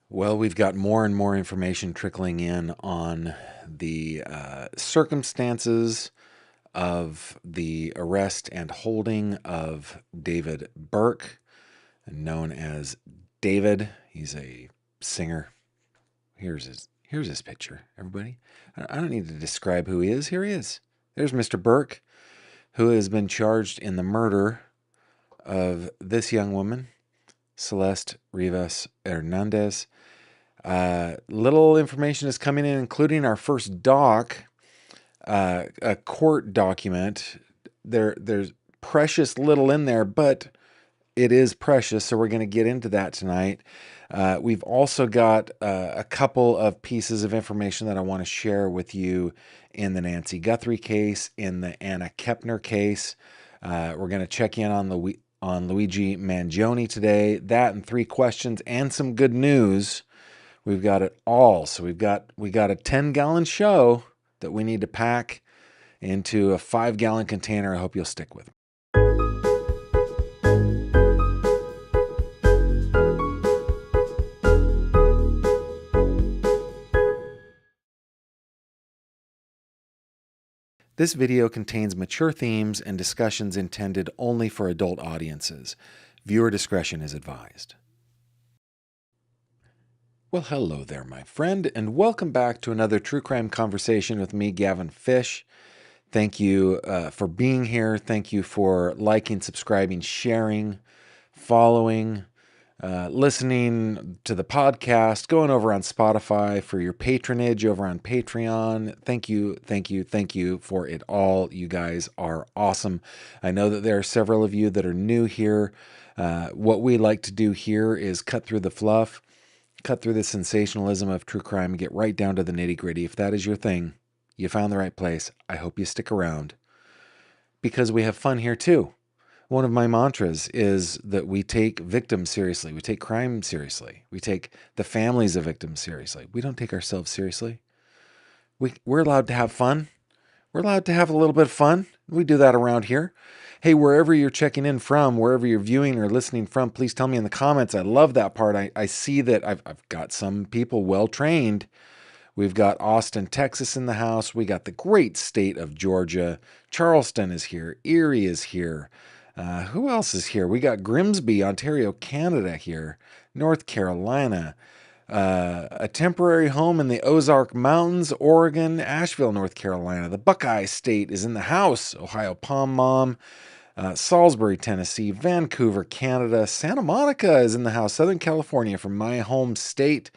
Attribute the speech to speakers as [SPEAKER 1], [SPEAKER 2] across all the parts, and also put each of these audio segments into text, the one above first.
[SPEAKER 1] Well, we've got more and more information trickling in on the circumstances of the arrest and holding of David Burke, known as David. He's a singer. Here's his picture, everybody. I don't need to describe who he is. Here he is. There's Mr. Burke, who has been charged in the murder of this young woman, Celeste Rivas Hernandez. Little information is coming in, including our first doc, a court document. There's precious little in there, but it is precious, so we're going to get into that tonight. We've also got a couple of pieces of information that I want to share with you in the Nancy Guthrie case, in the Anna Kepner case. We're going to check in on Luigi Mangione today. That and 3 questions and some good news. We've got it all. So we got a 10-gallon show that we need to pack into a 5-gallon container. I hope you'll stick with it. This video contains mature themes and discussions intended only for adult audiences. Viewer discretion is advised. Well, hello there, my friend, and welcome back to another True Crime Conversation with me, Gavin Fish. Thank you for being here. Thank you for liking, subscribing, sharing, following, listening to the podcast, going over on Spotify, for your patronage over on Patreon. Thank you for it all. You guys are awesome. I know that there are several of you that are new here. What we like to do here is cut through the fluff, cut through the sensationalism of true crime, and get right down to the nitty-gritty. If that is your thing, you found the right place. I hope you stick around because we have fun here too. One of my mantras is that we take victims seriously. We take crime seriously. We take the families of victims seriously. We don't take ourselves seriously. We're allowed to have fun. We're allowed to have a little bit of fun. We do that around here. Hey, wherever you're checking in from, wherever you're viewing or listening from, please tell me in the comments. I love that part. I see that I've got some people well-trained. We've got Austin, Texas in the house. We got the great state of Georgia. Charleston is here. Erie is here. Who else is here? We got Grimsby, Ontario, Canada here. North Carolina. A temporary home in the Ozark Mountains, Oregon. Asheville, North Carolina. The Buckeye State is in the house. Ohio Palm Mom. Salisbury, Tennessee. Vancouver, Canada. Santa Monica is in the house. Southern California from my home state.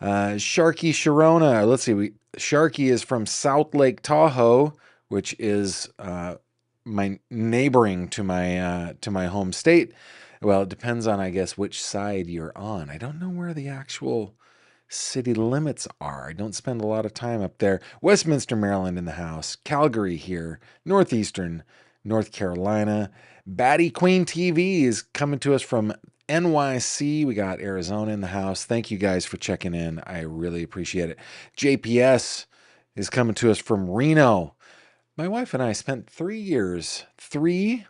[SPEAKER 1] Sharky Sharona. Let's see. Sharky is from South Lake Tahoe, which is my neighboring to my home state. Well, it depends on, I guess, which side you're on. I don't know where the actual city limits are. I don't spend a lot of time up there. Westminster, Maryland in the house. Calgary here. Northeastern North Carolina. Batty Queen TV is coming to us from NYC. We got Arizona in the house. Thank you guys for checking in. I really appreciate it. JPS is coming to us from Reno. My wife and I spent 3 years, 3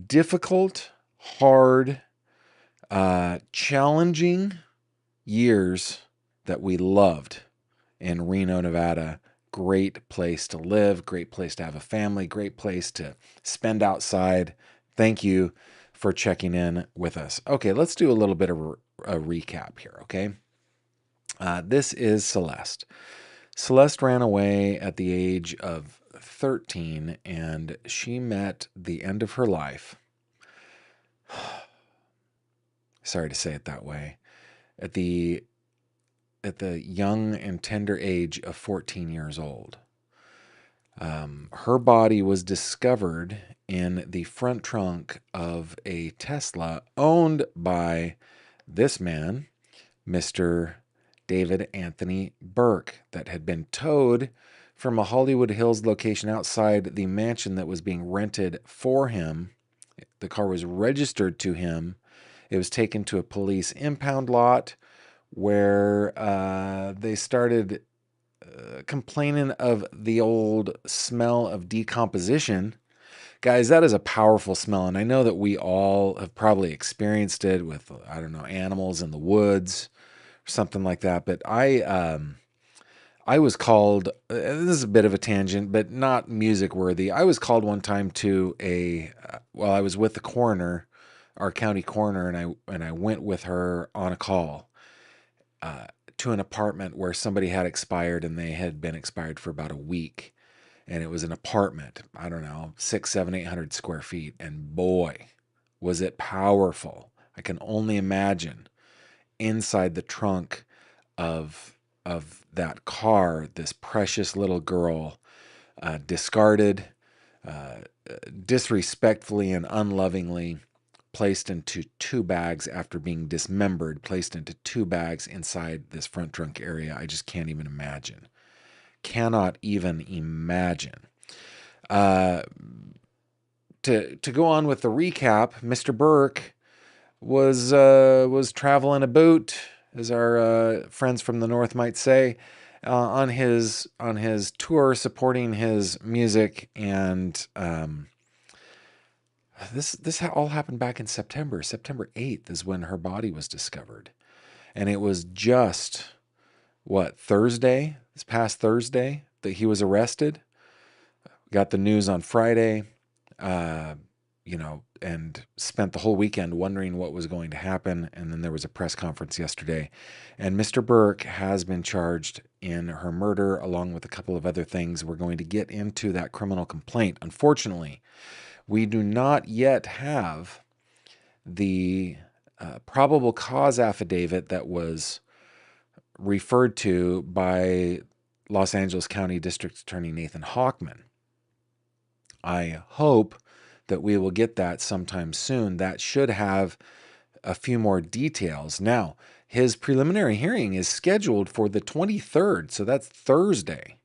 [SPEAKER 1] difficult, hard, challenging years that we loved in Reno, Nevada. Great place to live, great place to have a family, great place to spend outside. Thank you for checking in with us. Okay, let's do a little bit of a recap here, okay? This is Celeste. Celeste ran away at the age of 13, and she met the end of her life. Sorry to say it that way. At the young and tender age of 14 years old. Her body was discovered in the front trunk of a Tesla owned by this man, Mr. David Anthony Burke, that had been towed from a Hollywood Hills location outside the mansion that was being rented for him. The car was registered to him. It was taken to a police impound lot where they started complaining of the old smell of decomposition Guys, that is a powerful smell, and I know that we all have probably experienced it with, I don't know, animals in the woods or something like that. But I was called, this is a bit of a tangent, but not music worthy. I was called one time to I was with the coroner, our county coroner, and I went with her on a call to an apartment where somebody had expired, and they had been expired for about a week. And it was an apartment, I don't know, 600, 700, 800 square feet. And boy, was it powerful. I can only imagine inside the trunk of that car, this precious little girl, discarded, uh, disrespectfully and unlovingly placed into 2 bags after being dismembered, placed into 2 bags inside this front trunk area. I just can't even imagine. Cannot even imagine. To go on with the recap, Mr. Burke was traveling about, as our friends from the north might say, on his tour supporting his music, and this all happened back in September. September 8th is when her body was discovered, and it was just Thursday, this past Thursday, that he was arrested. Got the news on Friday, and spent the whole weekend wondering what was going to happen. And then there was a press conference yesterday, and Mr. Burke has been charged in her murder, along with a couple of other things. We're going to get into that criminal complaint. Unfortunately, we do not yet have the probable cause affidavit that was referred to by Los Angeles County District Attorney Nathan Hochman. I hope that we will get that sometime soon. That should have a few more details. Now, his preliminary hearing is scheduled for the 23rd, so that's Thursday.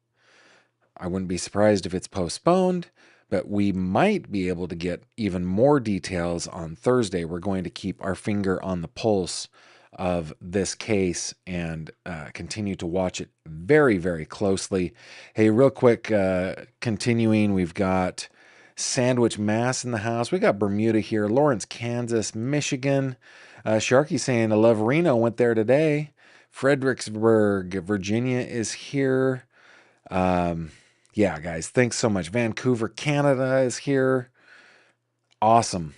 [SPEAKER 1] I wouldn't be surprised if it's postponed, but we might be able to get even more details on Thursday. We're going to keep our finger on the pulse of this case and continue to watch it very, very closely. Hey, real quick, continuing, we've got Sandwich, Mass in the house. We got Bermuda here, Lawrence, Kansas, Michigan. Sharky saying, I love Reno, went there today. Fredericksburg, Virginia is here. Yeah, guys, thanks so much. Vancouver, Canada is here. Awesome.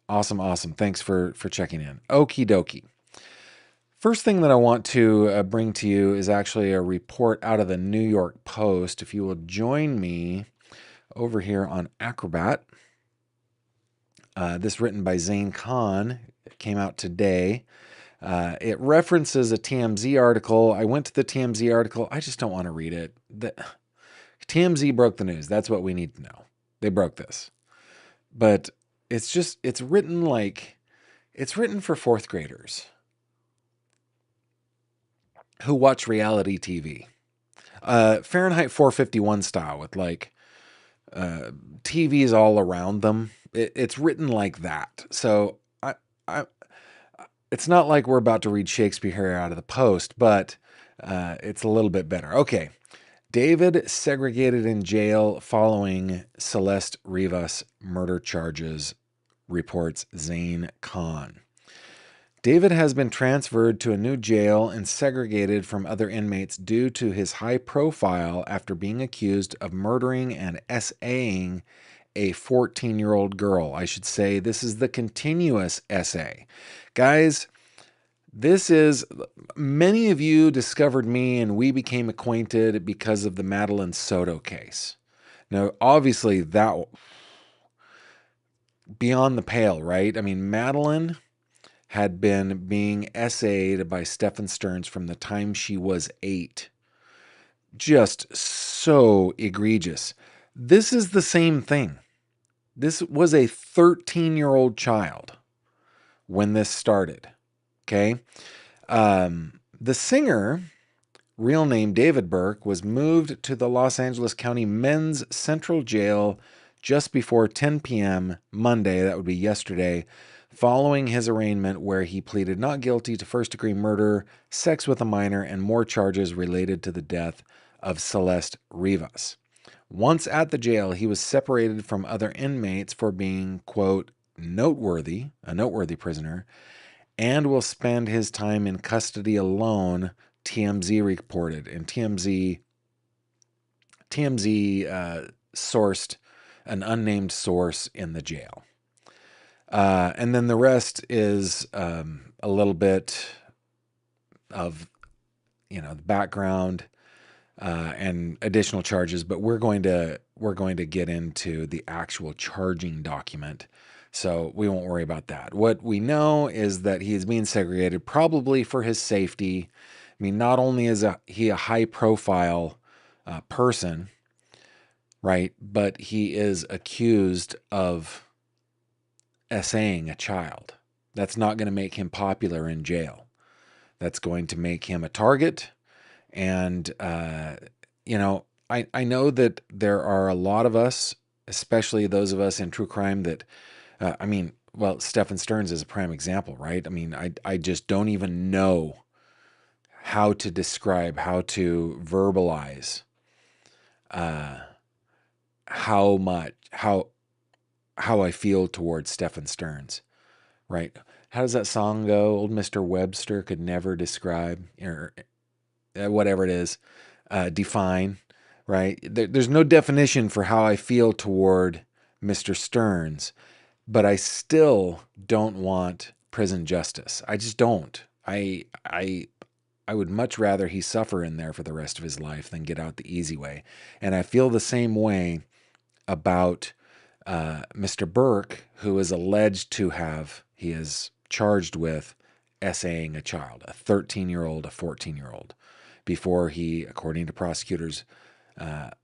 [SPEAKER 1] Awesome. Thanks for checking in. Okie dokie. First thing that I want to bring to you is actually a report out of the New York Post. If you will join me over here on Acrobat. This written by Zane Khan. It came out today. It references a TMZ article. I went to the TMZ article. I just don't want to read it. TMZ broke the news. That's what we need to know. They broke this. But it's written for 4th graders who watch reality TV. Fahrenheit 451 style, with TVs all around them. It's written like that. So it's not like we're about to read Shakespeare here out of the Post, but it's a little bit better. Okay. David segregated in jail following Celeste Rivas murder charges, reports Zane Khan. David has been transferred to a new jail and segregated from other inmates due to his high profile after being accused of murdering and SAing a 14-year-old girl. I should say this is the continuous SA. Guys, many of you discovered me and we became acquainted because of the Madeline Soto case. Now, obviously, that beyond the pale, right? I mean, Madeline had been being SA'd by Stephen Stearns from the time she was 8. Just so egregious. This is the same thing. This was a 13-year-old child when this started. Okay. The singer, real name David Burke, was moved to the Los Angeles County Men's Central Jail just before 10 p.m. Monday, that would be yesterday, following his arraignment where he pleaded not guilty to first-degree murder, sex with a minor, and more charges related to the death of Celeste Rivas. Once at the jail, he was separated from other inmates for being, quote, a noteworthy prisoner, and will spend his time in custody alone, TMZ reported. And TMZ sourced an unnamed source in the jail. And then the rest is a little bit of, the background and additional charges, but we're going to get into the actual charging document, so we won't worry about that. What we know is that he is being segregated, probably for his safety. I mean, not only is he a high-profile person, right, but he is accused of essaying a child. That's not going to make him popular in jail. That's going to make him a target. And, I know that there are a lot of us, especially those of us in true crime that, Stephen Stearns is a prime example, right? I mean, I just don't even know how to describe, how to verbalize how I feel towards Stephen Stearns, right? How does that song go? Old Mr. Webster could never describe, or whatever it is, define, right? There's no definition for how I feel toward Mr. Stearns, but I still don't want prison justice. I just don't. I would much rather he suffer in there for the rest of his life than get out the easy way. And I feel the same way about Mr. Burke, who is alleged to have, he is charged with essaying a child, a 13-year-old, a 14-year-old, before he, according to prosecutors,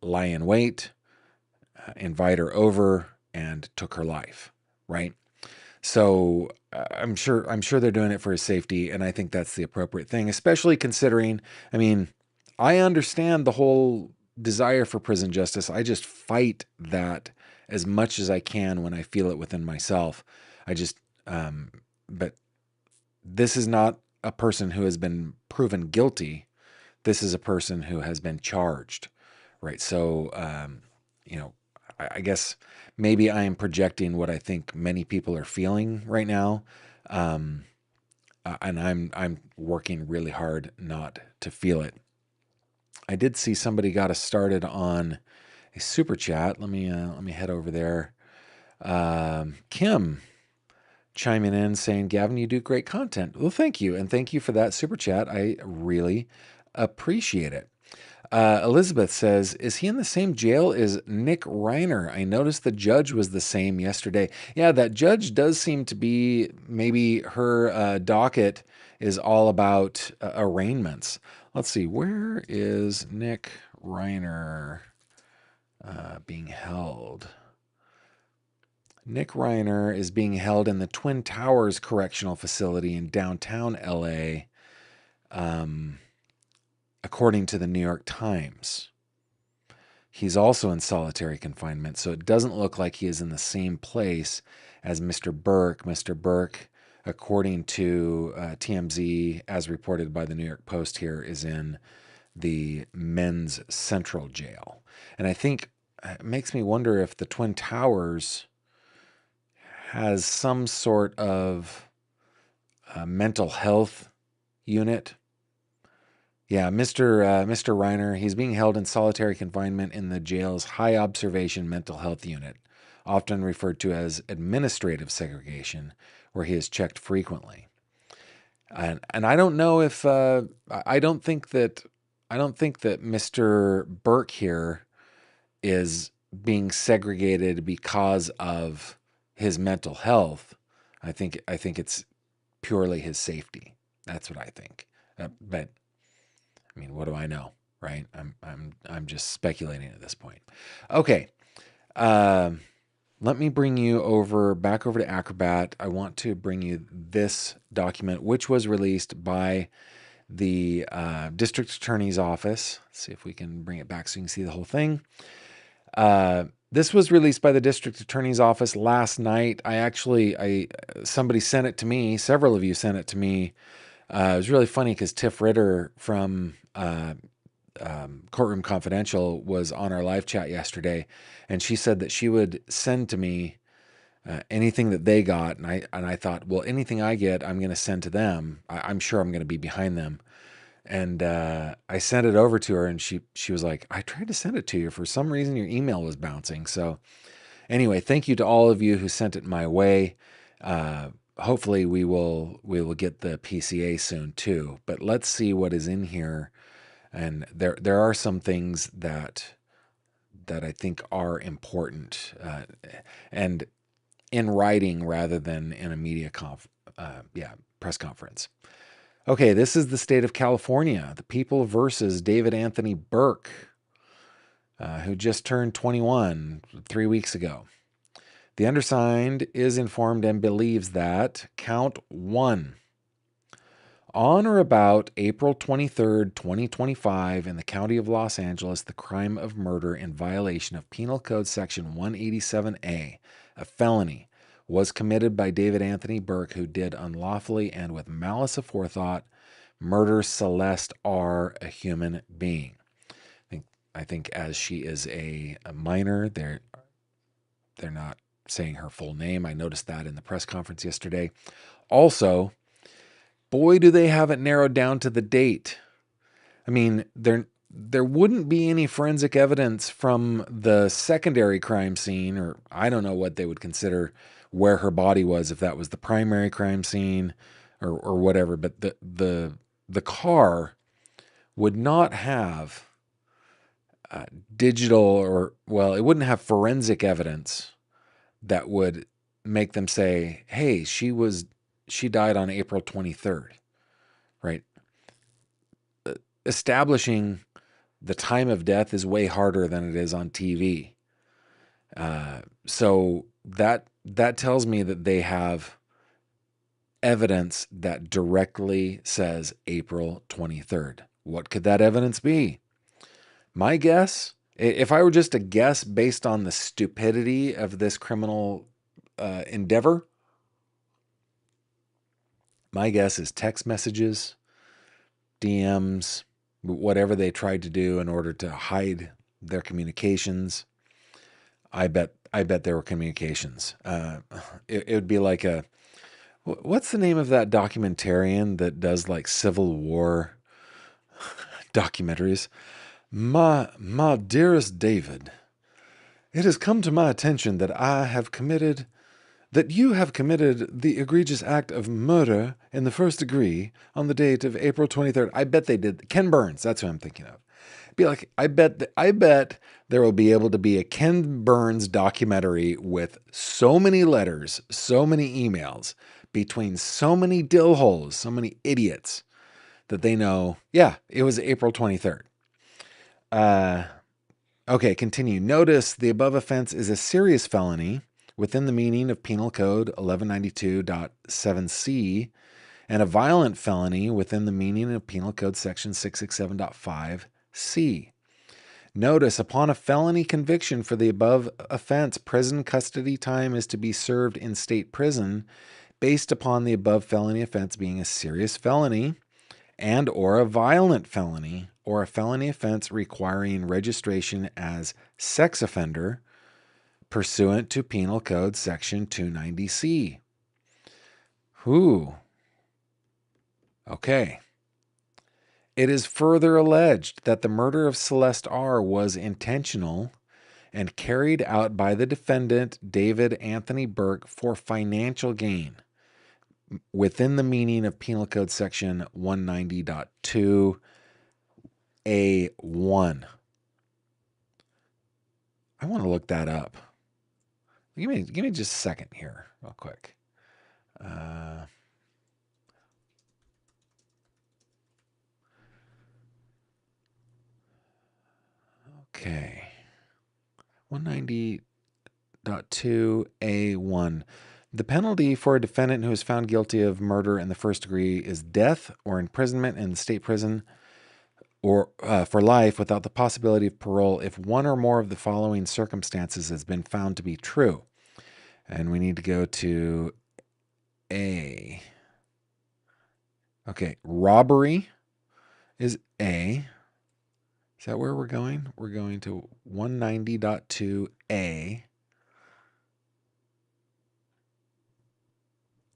[SPEAKER 1] lie in wait, invite her over, and took her life, right? So I'm sure they're doing it for his safety, and I think that's the appropriate thing, especially considering, I mean, I understand the whole desire for prison justice. I just fight that as much as I can when I feel it within myself. But this is not a person who has been proven guilty. This is a person who has been charged, right? So, I guess maybe I am projecting what I think many people are feeling right now, and I'm working really hard not to feel it. I did see somebody got us started on a super chat. Let me head over there. Kim chiming in saying, Gavin, you do great content. Well, thank you. And thank you for that super chat. I really appreciate it. Elizabeth says, is he in the same jail as Nick Reiner? I noticed the judge was the same yesterday. Yeah, that judge does seem to be, maybe her docket is all about arraignments. Let's see, where is Nick Reiner being held? Nick Reiner is being held in the Twin Towers Correctional Facility in downtown LA, according to the New York Times. He's also in solitary confinement, so it doesn't look like he is in the same place as Mr. Burke. Mr. Burke, according to TMZ, as reported by the New York Post here, is in the men's central jail. And I think it makes me wonder if the Twin Towers has some sort of mental health unit. Yeah, Mr. Reiner, he's being held in solitary confinement in the jail's high observation mental health unit, often referred to as administrative segregation, where he is checked frequently. And I don't know if I don't think that Mr. Burke here is being segregated because of his mental health. I think it's purely his safety. That's what I think. But I mean, what do I know, right? I'm just speculating at this point. Okay. Let me bring you back over to Acrobat. I want to bring you this document, which was released by the district attorney's office. Let's see if we can bring it back so you can see the whole thing. This was released by the district attorney's office last night. Somebody sent it to me. Several of you sent it to me. It was really funny because Tiff Ritter from Courtroom Confidential was on our live chat yesterday, and she said that she would send to me anything that they got, and I thought, well, anything I get, I'm going to send to them. I'm sure I'm going to be behind them. And I sent it over to her, and she was like, I tried to send it to you. For some reason, your email was bouncing. So anyway, thank you to all of you who sent it my way. Hopefully we will get the PCA soon too. But let's see what is in here. And there are some things that I think are important, and in writing rather than in a media press conference. Okay, this is the state of California. The people versus David Anthony Burke, who just turned 21 3 weeks ago. The undersigned is informed and believes that count 1. On or about April 23rd, 2025, in the county of Los Angeles, the crime of murder in violation of Penal Code Section 187A, a felony, was committed by David Anthony Burke, who did unlawfully and with malice aforethought murder Celeste R., a human being. I think as she is a minor, they're not saying her full name. I noticed that in the press conference yesterday. Also, boy, do they have it narrowed down to the date. I mean, there wouldn't be any forensic evidence from the secondary crime scene, or I don't know what they would consider where her body was, if that was the primary crime scene or whatever. But the car would not have digital, or, well, it wouldn't have forensic evidence that would make them say, hey, she died on April 23rd, right? Establishing the time of death is way harder than it is on TV. So that tells me that they have evidence that directly says April 23rd. What could that evidence be? My guess, if I were just to guess based on the stupidity of this criminal endeavor, my guess is text messages, DMs, whatever they tried to do in order to hide their communications. I bet there were communications. It would be like what's the name of that documentarian that does like Civil War documentaries? My dearest David, it has come to my attention that you have committed the egregious act of murder in the first degree on the date of April 23rd. I bet they did. Ken Burns, that's who I'm thinking of. Be like, I bet there will be able to be a Ken Burns documentary with so many letters, so many emails, between so many dill holes, so many idiots, that they know, yeah, it was April 23rd. Okay, continue. Notice the above offense is a serious felony within the meaning of Penal Code 1192.7c, and a violent felony within the meaning of Penal Code Section 667.5c. Notice, upon a felony conviction for the above offense, prison custody time is to be served in state prison based upon the above felony offense being a serious felony and or a violent felony, or a felony offense requiring registration as sex offender pursuant to Penal Code Section 290C. Okay. It is further alleged that the murder of Celeste R. was intentional and carried out by the defendant, David Anthony Burke, for financial gain within the meaning of Penal Code Section 190.2A1. I want to look that up. Give me just a second here, real quick. Okay. 190.2A1. The penalty for a defendant who is found guilty of murder in the first degree is death or imprisonment in the state prison or for life without the possibility of parole if one or more of the following circumstances has been found to be true. And we need to go to A. Okay, robbery is A. Is that where we're going? We're going to 190.2a.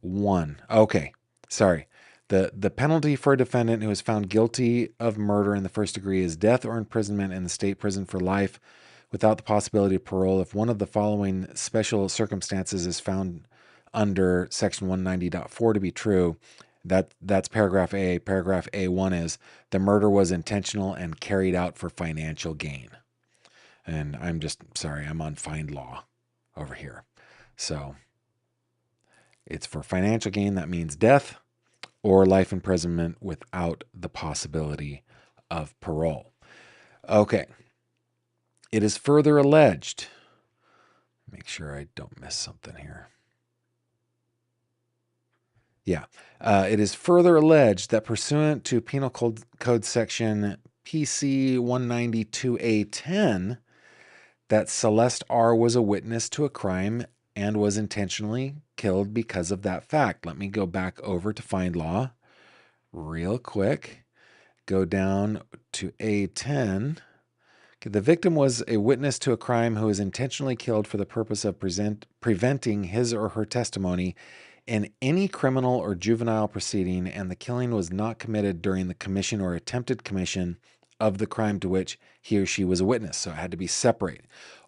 [SPEAKER 1] 1. Okay. Sorry. The penalty for a defendant who is found guilty of murder in the first degree is death or imprisonment in the state prison for life without the possibility of parole if one of the following special circumstances is found under section 190.4 to be true. That's paragraph A. Paragraph A1 is the murder was intentional and carried out for financial gain. And I'm just sorry, I'm on find law over here. So it's for financial gain. That means death or life imprisonment without the possibility of parole. Okay. It is further alleged. Make sure I don't miss something here. Yeah. It is further alleged that pursuant to Penal Code Section PC 192A10, that Celeste R. was a witness to a crime and was intentionally killed because of that fact. Let me go back over to find law real quick. Go down to A10. Okay, the victim was a witness to a crime who was intentionally killed for the purpose of preventing his or her testimony in any criminal or juvenile proceeding, and the killing was not committed during the commission or attempted commission of the crime to which he or she was a witness. So it had to be separate.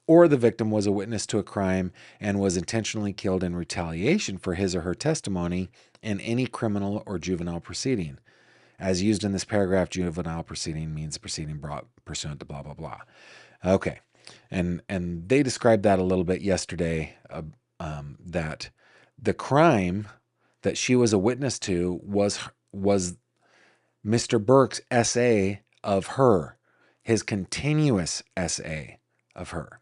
[SPEAKER 1] Or the victim was a witness to a crime and was intentionally killed in retaliation for his or her testimony in any criminal or juvenile proceeding. As used in this paragraph, juvenile proceeding means proceeding brought pursuant to blah, blah, blah. Okay. And they described that a little bit yesterday, that the crime that she was a witness to was Mr. Burke's essay of her, his continuous essay of her.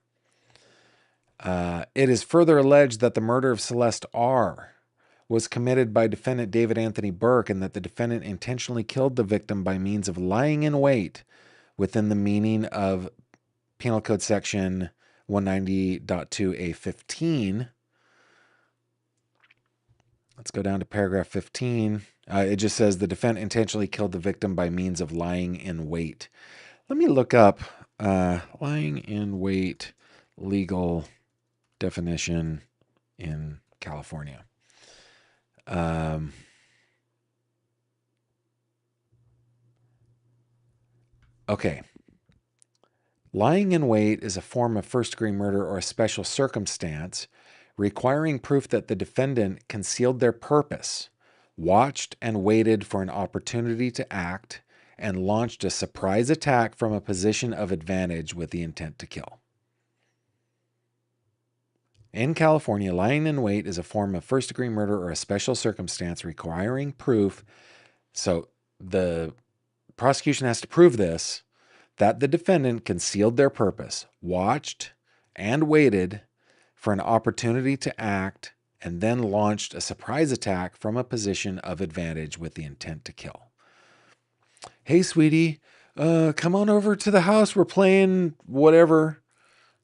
[SPEAKER 1] It is further alleged that the murder of Celeste R. was committed by defendant David Anthony Burke and that the defendant intentionally killed the victim by means of lying in wait within the meaning of Penal Code Section 190.2A15. Let's go down to paragraph 15. It just says the defendant intentionally killed the victim by means of lying in wait. Let me look up lying in wait legal definition in California. Okay. Lying in wait is a form of first-degree murder or a special circumstance requiring proof that the defendant concealed their purpose, watched and waited for an opportunity to act, and launched a surprise attack from a position of advantage with the intent to kill. In California, lying in wait is a form of first-degree murder or a special circumstance requiring proof. So the prosecution has to prove this, that the defendant concealed their purpose, watched and waited for an opportunity to act, and then launched a surprise attack from a position of advantage with the intent to kill. Hey, sweetie, come on over to the house. We're playing whatever.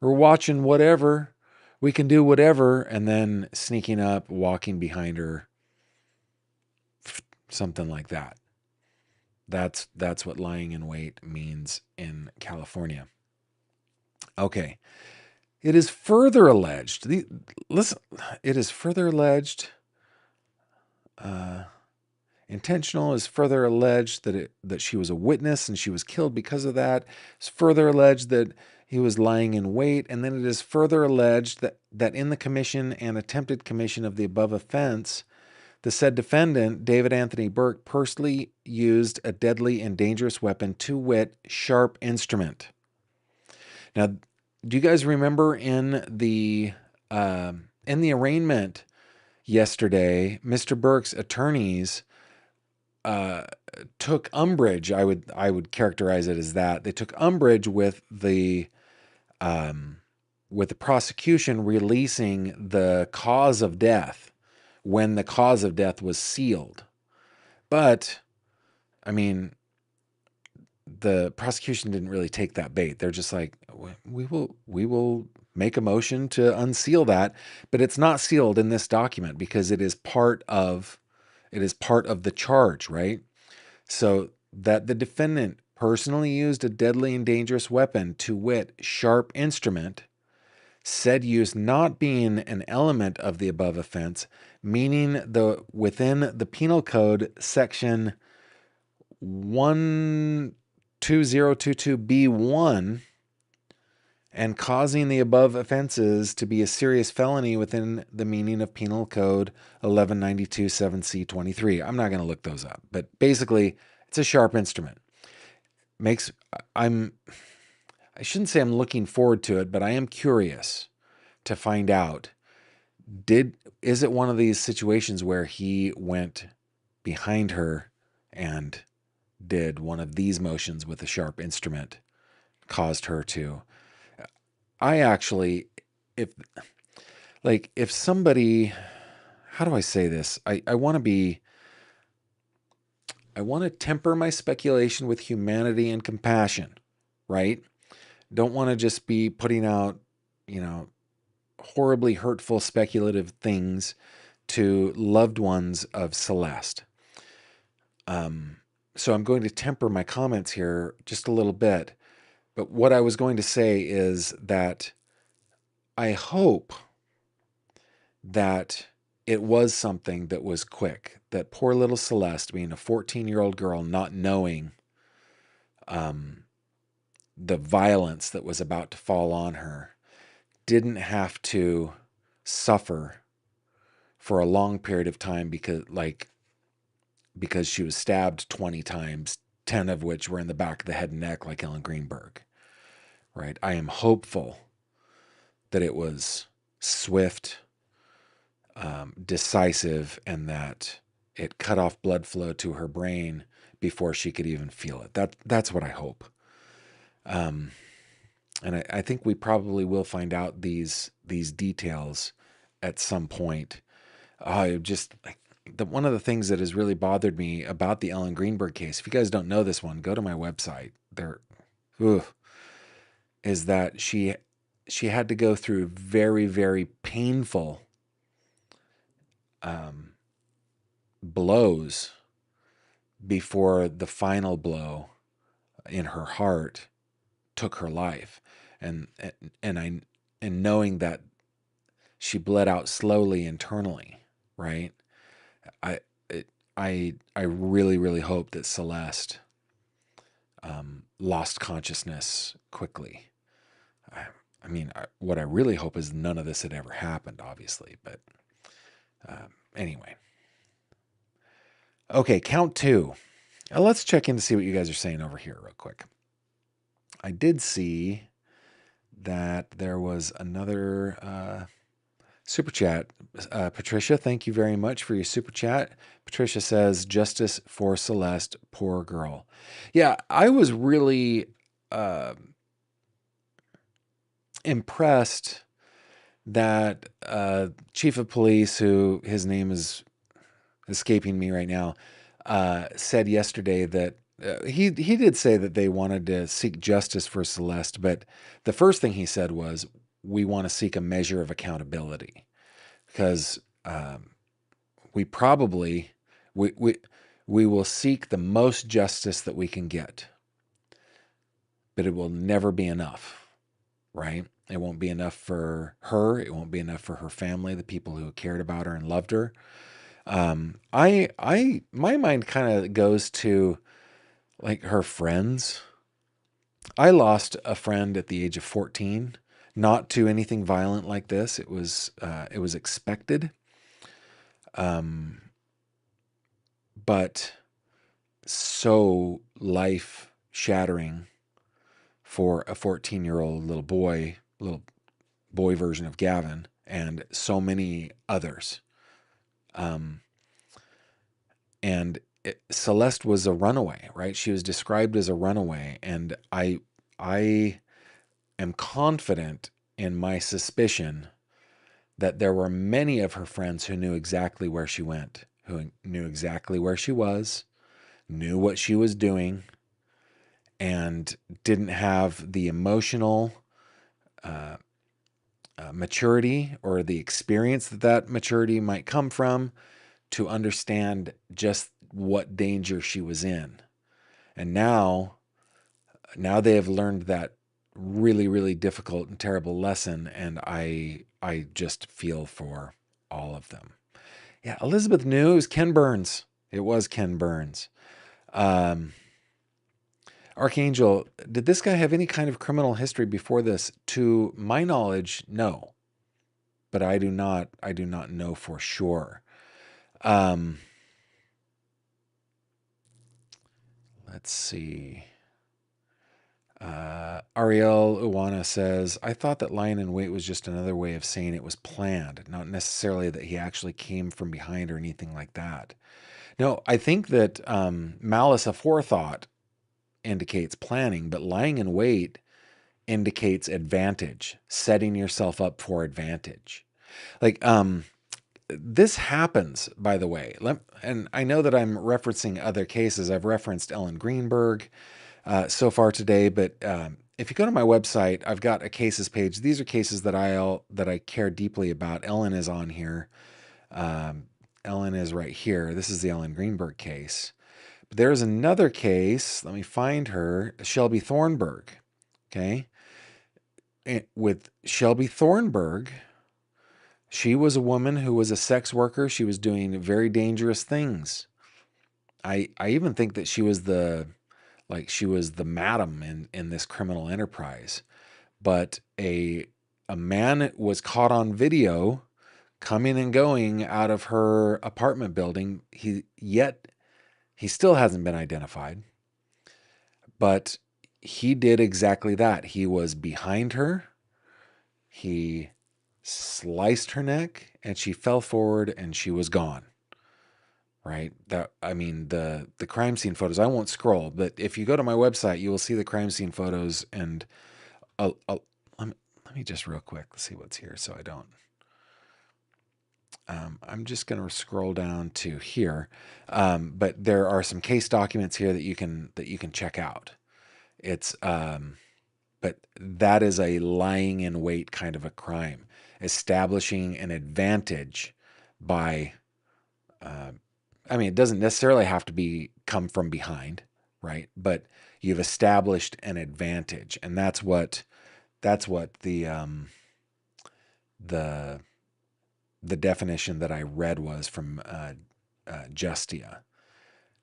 [SPEAKER 1] We're watching whatever. We can do whatever. And then sneaking up, walking behind her. Something like that. That's what lying in wait means in California. Okay. It is further alleged. Listen, it is further alleged. Intentional is further alleged that she was a witness and she was killed because of that. It's further alleged that he was lying in wait, and then it is further alleged that in the commission and attempted commission of the above offense, the said defendant, David Anthony Burke, personally used a deadly and dangerous weapon, to wit, sharp instrument. Now, do you guys remember in the arraignment yesterday, Mr. Burke's attorneys took umbrage. I would characterize it as that. They took umbrage with the prosecution releasing the cause of death when the cause of death was sealed. But, I mean, the prosecution didn't really take that bait. They're just like, we will make a motion to unseal that, but it's not sealed in this document because it is part of the charge, right? So that the defendant personally used a deadly and dangerous weapon, to wit, sharp instrument, said use not being an element of the above offense, meaning within the Penal Code section 12022B1, and causing the above offenses to be a serious felony within the meaning of Penal Code 11927C23. I'm not going to look those up, but basically, it's a sharp instrument. I shouldn't say I'm looking forward to it, but I am curious to find out, is it one of these situations where he went behind her and did one of these motions with a sharp instrument, caused her to... I actually, if somebody, how do I say this? I want to temper my speculation with humanity and compassion, right? Don't want to just be putting out, horribly hurtful, speculative things to loved ones of Celeste. So I'm going to temper my comments here just a little bit. But what I was going to say is that I hope that it was something that was quick, that poor little Celeste, being a 14-year-old girl, not knowing the violence that was about to fall on her, didn't have to suffer for a long period of time because she was stabbed 20 times, 10 of which were in the back of the head and neck, like Ellen Greenberg, right? I am hopeful that it was swift, decisive, and that it cut off blood flow to her brain before she could even feel it. That's what I hope. And I think we probably will find out these details at some point. One of the things that has really bothered me about the Ellen Greenberg case, if you guys don't know this one, go to my website. Is that she had to go through very, very painful blows before the final blow in her heart took her life, and knowing that she bled out slowly internally, right? I really, really hope that Celeste lost consciousness quickly. What I really hope is none of this had ever happened, obviously, but anyway. Okay, count 2. Let's check in to see what you guys are saying over here real quick. I did see that there was another super chat. Patricia, thank you very much for your super chat. Patricia says, "Justice for Celeste, poor girl." Yeah, I was really impressed that Chief of Police, who his name is escaping me right now, said yesterday that he did say that they wanted to seek justice for Celeste, but the first thing he said was, we want to seek a measure of accountability, because we will seek the most justice that we can get, but it will never be enough, right? It won't be enough for her. It won't be enough for her family, the people who cared about her and loved her. My mind kind of goes to like her friends. I lost a friend at the age of 14, not to anything violent like this. It was expected. But so life shattering for a 14-year-old little boy version of Gavin, and so many others. Celeste was a runaway, right? She was described as a runaway, and I am confident in my suspicion that there were many of her friends who knew exactly where she went, who knew exactly where she was, knew what she was doing, and didn't have the emotional maturity or the experience that maturity might come from to understand just what danger she was in. And now Now they have learned that really, really difficult and terrible lesson, and I just feel for all of them. Yeah, Elizabeth knew it was Ken Burns. It was Ken Burns. Archangel, did this guy have any kind of criminal history before this? To my knowledge, no. But I do not know for sure. Let's see. Ariel Uwana says, I thought that lying in wait was just another way of saying it was planned, not necessarily that he actually came from behind or anything like that. No, I think that malice aforethought indicates planning, but lying in wait indicates advantage, setting yourself up for advantage. Like, this happens, by the way. And I know that I'm referencing other cases. I've referenced Ellen Greenberg so far today, but if you go to my website, I've got a cases page. These are cases that I care deeply about. Ellen is on here. Ellen is right here. This is the Ellen Greenberg case. But there's another case. Let me find her. Shelby Thornburg. Okay. With Shelby Thornburg, she was a woman who was a sex worker. She was doing very dangerous things. I even think that she was the madam in this criminal enterprise. But a man was caught on video coming and going out of her apartment building. He still hasn't been identified. But he did exactly that. He was behind her. He sliced her neck and she fell forward and she was gone. Right? The crime scene photos, I won't scroll, but if you go to my website, you will see the crime scene photos. And let me just real quick, let's see what's here so I don't. I'm just going to scroll down to here. But there are some case documents here that you can check out. It's, but that is a lying in wait kind of a crime, establishing an advantage by, it doesn't necessarily have to come from behind, right? But you've established an advantage, and that's what the definition that I read was from Justia.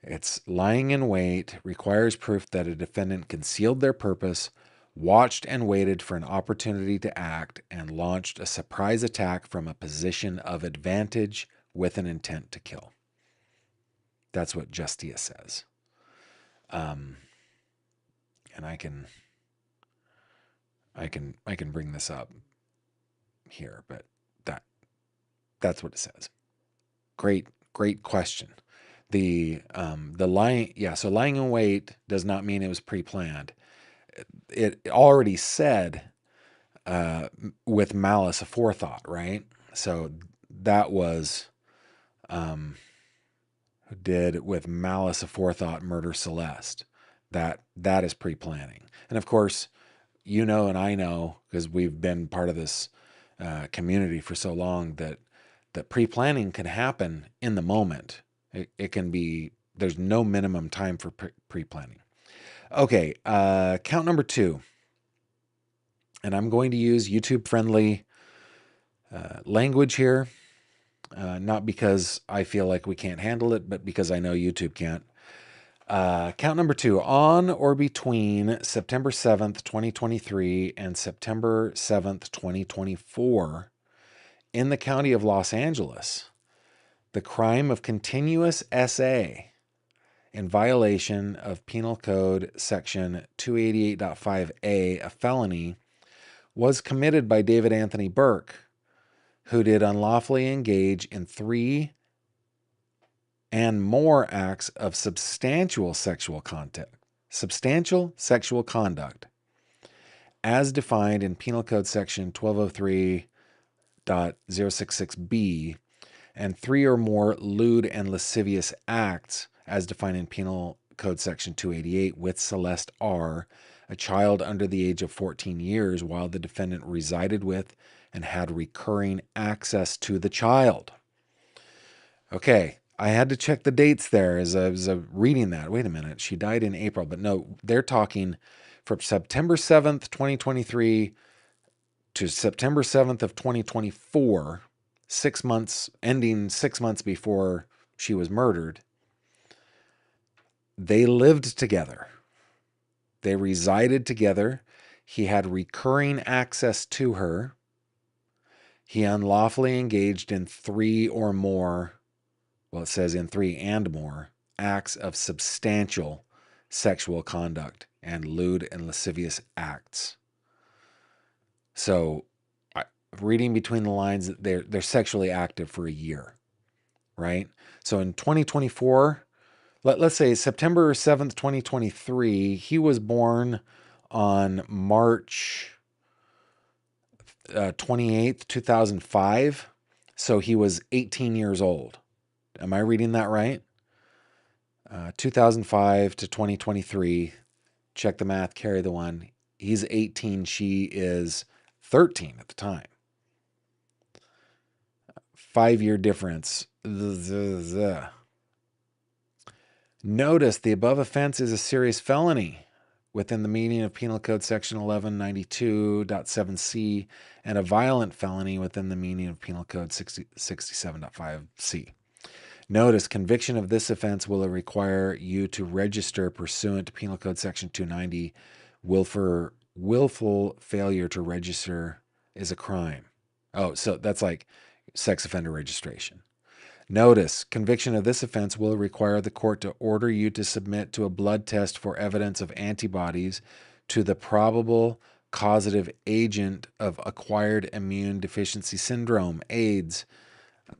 [SPEAKER 1] It's lying in wait requires proof that a defendant concealed their purpose, watched and waited for an opportunity to act, and launched a surprise attack from a position of advantage with an intent to kill. That's what Justia says. And I can bring this up here, but that's what it says. Great question. The lying, so lying in wait does not mean it was pre-planned. It already said with malice aforethought, right? So that was who did with malice aforethought murder Celeste. That is pre-planning. And of course, you know, and I know, because we've been part of this community for so long, that pre-planning can happen in the moment. It can be, there's no minimum time for pre-planning. Okay, count number 2. And I'm going to use YouTube-friendly language here. Not because I feel like we can't handle it, but because I know YouTube can't. Count number 2, on or between September 7th, 2023 and September 7th, 2024, in the county of Los Angeles, the crime of continuous SA in violation of Penal Code Section 288.5A, a felony, was committed by David Anthony Burke, who did unlawfully engage in 3 and more acts of substantial sexual conduct, as defined in Penal Code Section 1203.066B, and 3 or more lewd and lascivious acts as defined in Penal Code Section 288 with Celeste R., a child under the age of 14 years, while the defendant resided with and had recurring access to the child. Okay, I had to check the dates there as I was reading that. Wait a minute, she died in April, but no, they're talking from September 7th, 2023 to September 7th of 2024, 6 months, ending 6 months before she was murdered, they lived together. They resided together. He had recurring access to her. He unlawfully engaged in 3 or more, well, it says in 3 and more, acts of substantial sexual conduct and lewd and lascivious acts. So, reading between the lines, they're sexually active for a year, right? So in 2024, let's say September 7th, 2023, he was born on March 28th, 2005. So he was 18 years old. Am I reading that right? 2005 to 2023. Check the math, carry the one. He's 18. She is 13 at the time. 5-year difference. Notice the above offense is a serious felony within the meaning of Penal Code Section 1192.7c and a violent felony within the meaning of Penal Code 67.5c. Notice conviction of this offense will require you to register pursuant to Penal Code Section 290. Willful failure to register is a crime. Oh, so that's like sex offender registration. Notice, conviction of this offense will require the court to order you to submit to a blood test for evidence of antibodies to the probable causative agent of acquired immune deficiency syndrome, AIDS,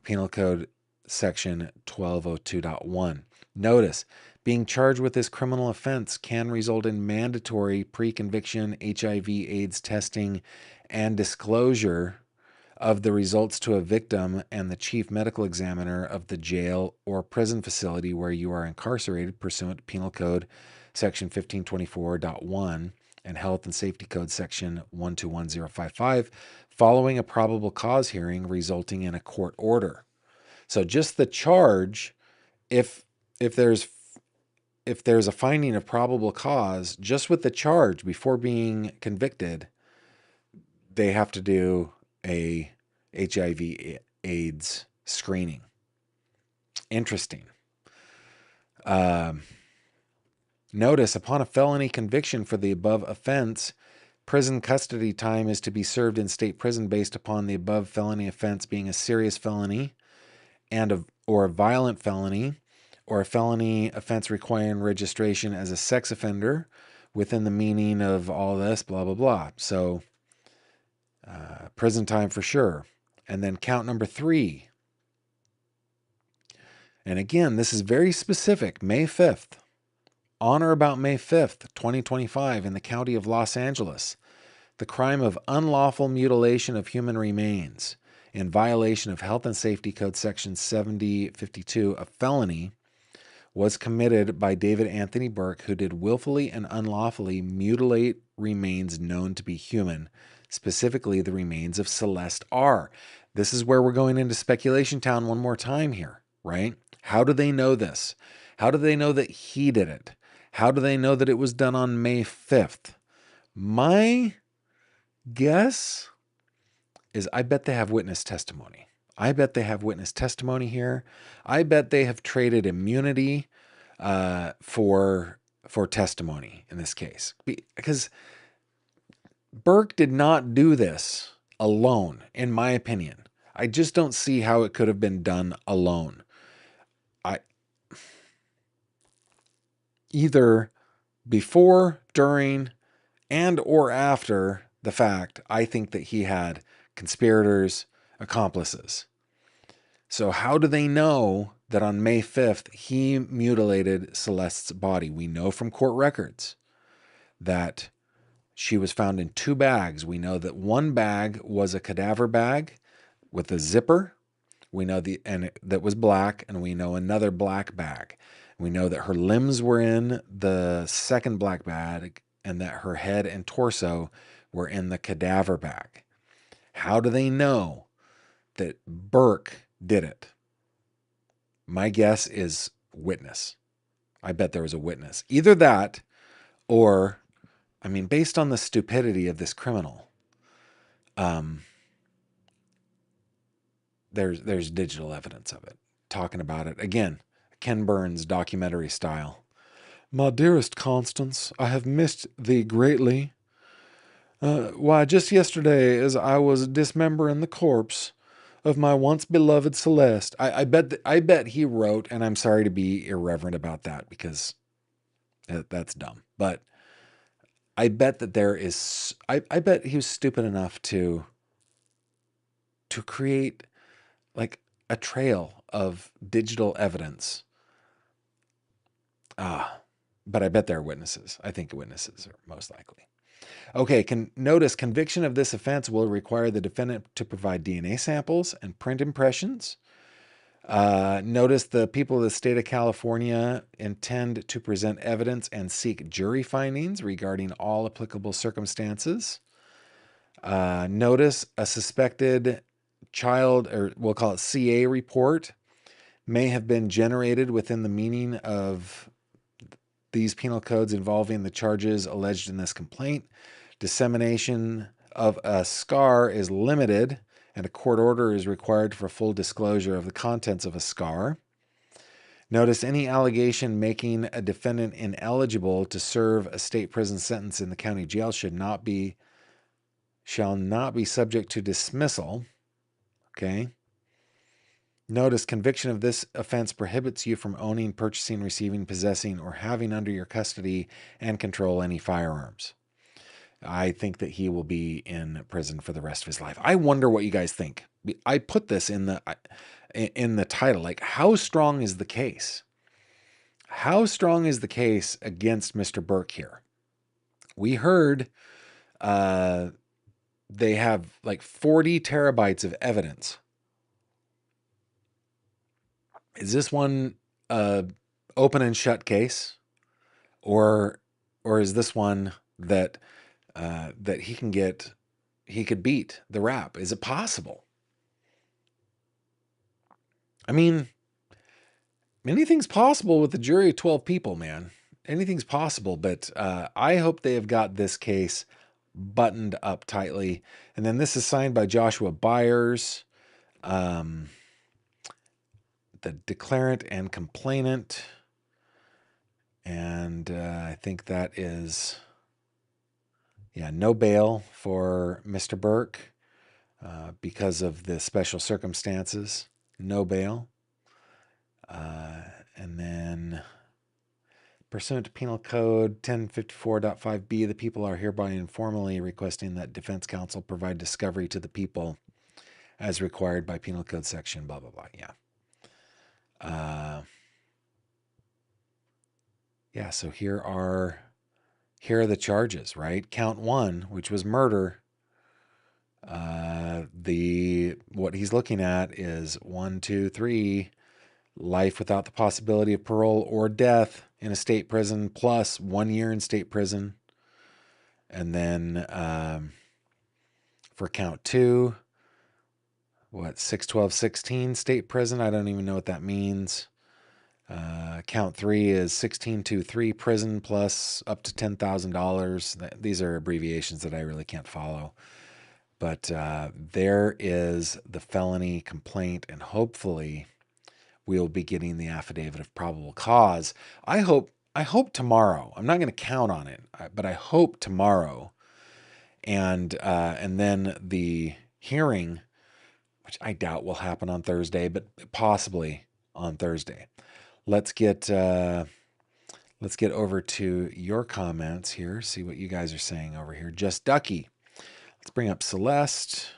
[SPEAKER 1] Penal Code Section 1202.1. Notice, being charged with this criminal offense can result in mandatory pre-conviction HIV/AIDS testing and disclosure of the results to a victim and the chief medical examiner of the jail or prison facility where you are incarcerated pursuant to Penal Code Section 1524.1 and Health and Safety Code Section 121055 following a probable cause hearing resulting in a court order. So just the charge, if there's a finding of probable cause, just with the charge before being convicted, they have to do a HIV/AIDS screening. Interesting. Notice, upon a felony conviction for the above offense, prison custody time is to be served in state prison based upon the above felony offense being a serious felony or a violent felony or a felony offense requiring registration as a sex offender within the meaning of all this, blah, blah, blah. So prison time for sure. And then count number 3. And again, this is very specific. May 5th. On or about May 5th, 2025, in the county of Los Angeles, the crime of unlawful mutilation of human remains in violation of Health and Safety Code Section 7052, a felony, was committed by David Anthony Burke, who did willfully and unlawfully mutilate remains known to be human, specifically the remains of Celeste R. This is where we're going into speculation town one more time here, right? How do they know this? How do they know that he did it? How do they know that it was done on May 5th? My guess is I bet they have witness testimony. I bet they have witness testimony here. I bet they have traded immunity for testimony in this case. Because Burke did not do this alone, in my opinion. I just don't see how it could have been done alone. Either before, during, and or after the fact, I think that he had conspirators, accomplices. So how do they know that on May 5th he mutilated Celeste's body? We know from court records that she was found in 2 bags. We know that one bag was a cadaver bag with a zipper. We know that was black, and we know another black bag. We know that her limbs were in the second black bag and that her head and torso were in the cadaver bag. How do they know that Burke did it? My guess is witness. I bet there was a witness. Either that or I mean, based on the stupidity of this criminal, there's digital evidence of it. Talking about it again, Ken Burns documentary style. My dearest Constance, I have missed thee greatly. Why, just yesterday, as I was dismembering the corpse of my once beloved Celeste, I bet he wrote, and I'm sorry to be irreverent about that because that's dumb, but I bet that there is, I bet he was stupid enough to create like a trail of digital evidence. But I bet there are witnesses. I think witnesses are most likely. Okay, notice conviction of this offense will require the defendant to provide DNA samples and print impressions. Notice the people of the state of California intend to present evidence and seek jury findings regarding all applicable circumstances. Notice a suspected child, or we'll call it CA report, may have been generated within the meaning of these penal codes involving the charges alleged in this complaint. Dissemination of a SCAR is limited, and a court order is required for full disclosure of the contents of a SCAR. Notice any allegation making a defendant ineligible to serve a state prison sentence in the county jail shall not be subject to dismissal. Okay. Notice conviction of this offense prohibits you from owning, purchasing, receiving, possessing, or having under your custody and control any firearms. I think that he will be in prison for the rest of his life. I wonder what you guys think. I put this in the title. Like, how strong is the case? How strong is the case against Mr. Burke here? We heard they have like 40 terabytes of evidence. Is this one open and shut case, or is this one that he could beat the rap? Is it possible? I mean, anything's possible with a jury of 12 people, man. Anything's possible, but I hope they have got this case buttoned up tightly. And then this is signed by Joshua Byers, the declarant and complainant. And I think that is, no bail for Mr. Burke because of the special circumstances. No bail. And then pursuant to Penal Code 1054.5b, the people are hereby informally requesting that defense counsel provide discovery to the people as required by Penal Code section, blah, blah, blah. So here are the charges, right? Count 1, which was murder. What he's looking at is 1, 2, 3, life without the possibility of parole or death in a state prison, plus 1 year in state prison. And then for count 2, 6, 12, 16 state prison. I don't even know what that means. Count 3 is 1623 prison plus up to $10,000. These are abbreviations that I really can't follow. But there is the felony complaint, and hopefully we'll be getting the affidavit of probable cause. I hope tomorrow. I'm not going to count on it, but I hope tomorrow. And then the hearing, which I doubt will happen on Thursday, but possibly on Thursday. Let's get over to your comments here. See what you guys are saying over here. Just Ducky. Let's bring up Celeste.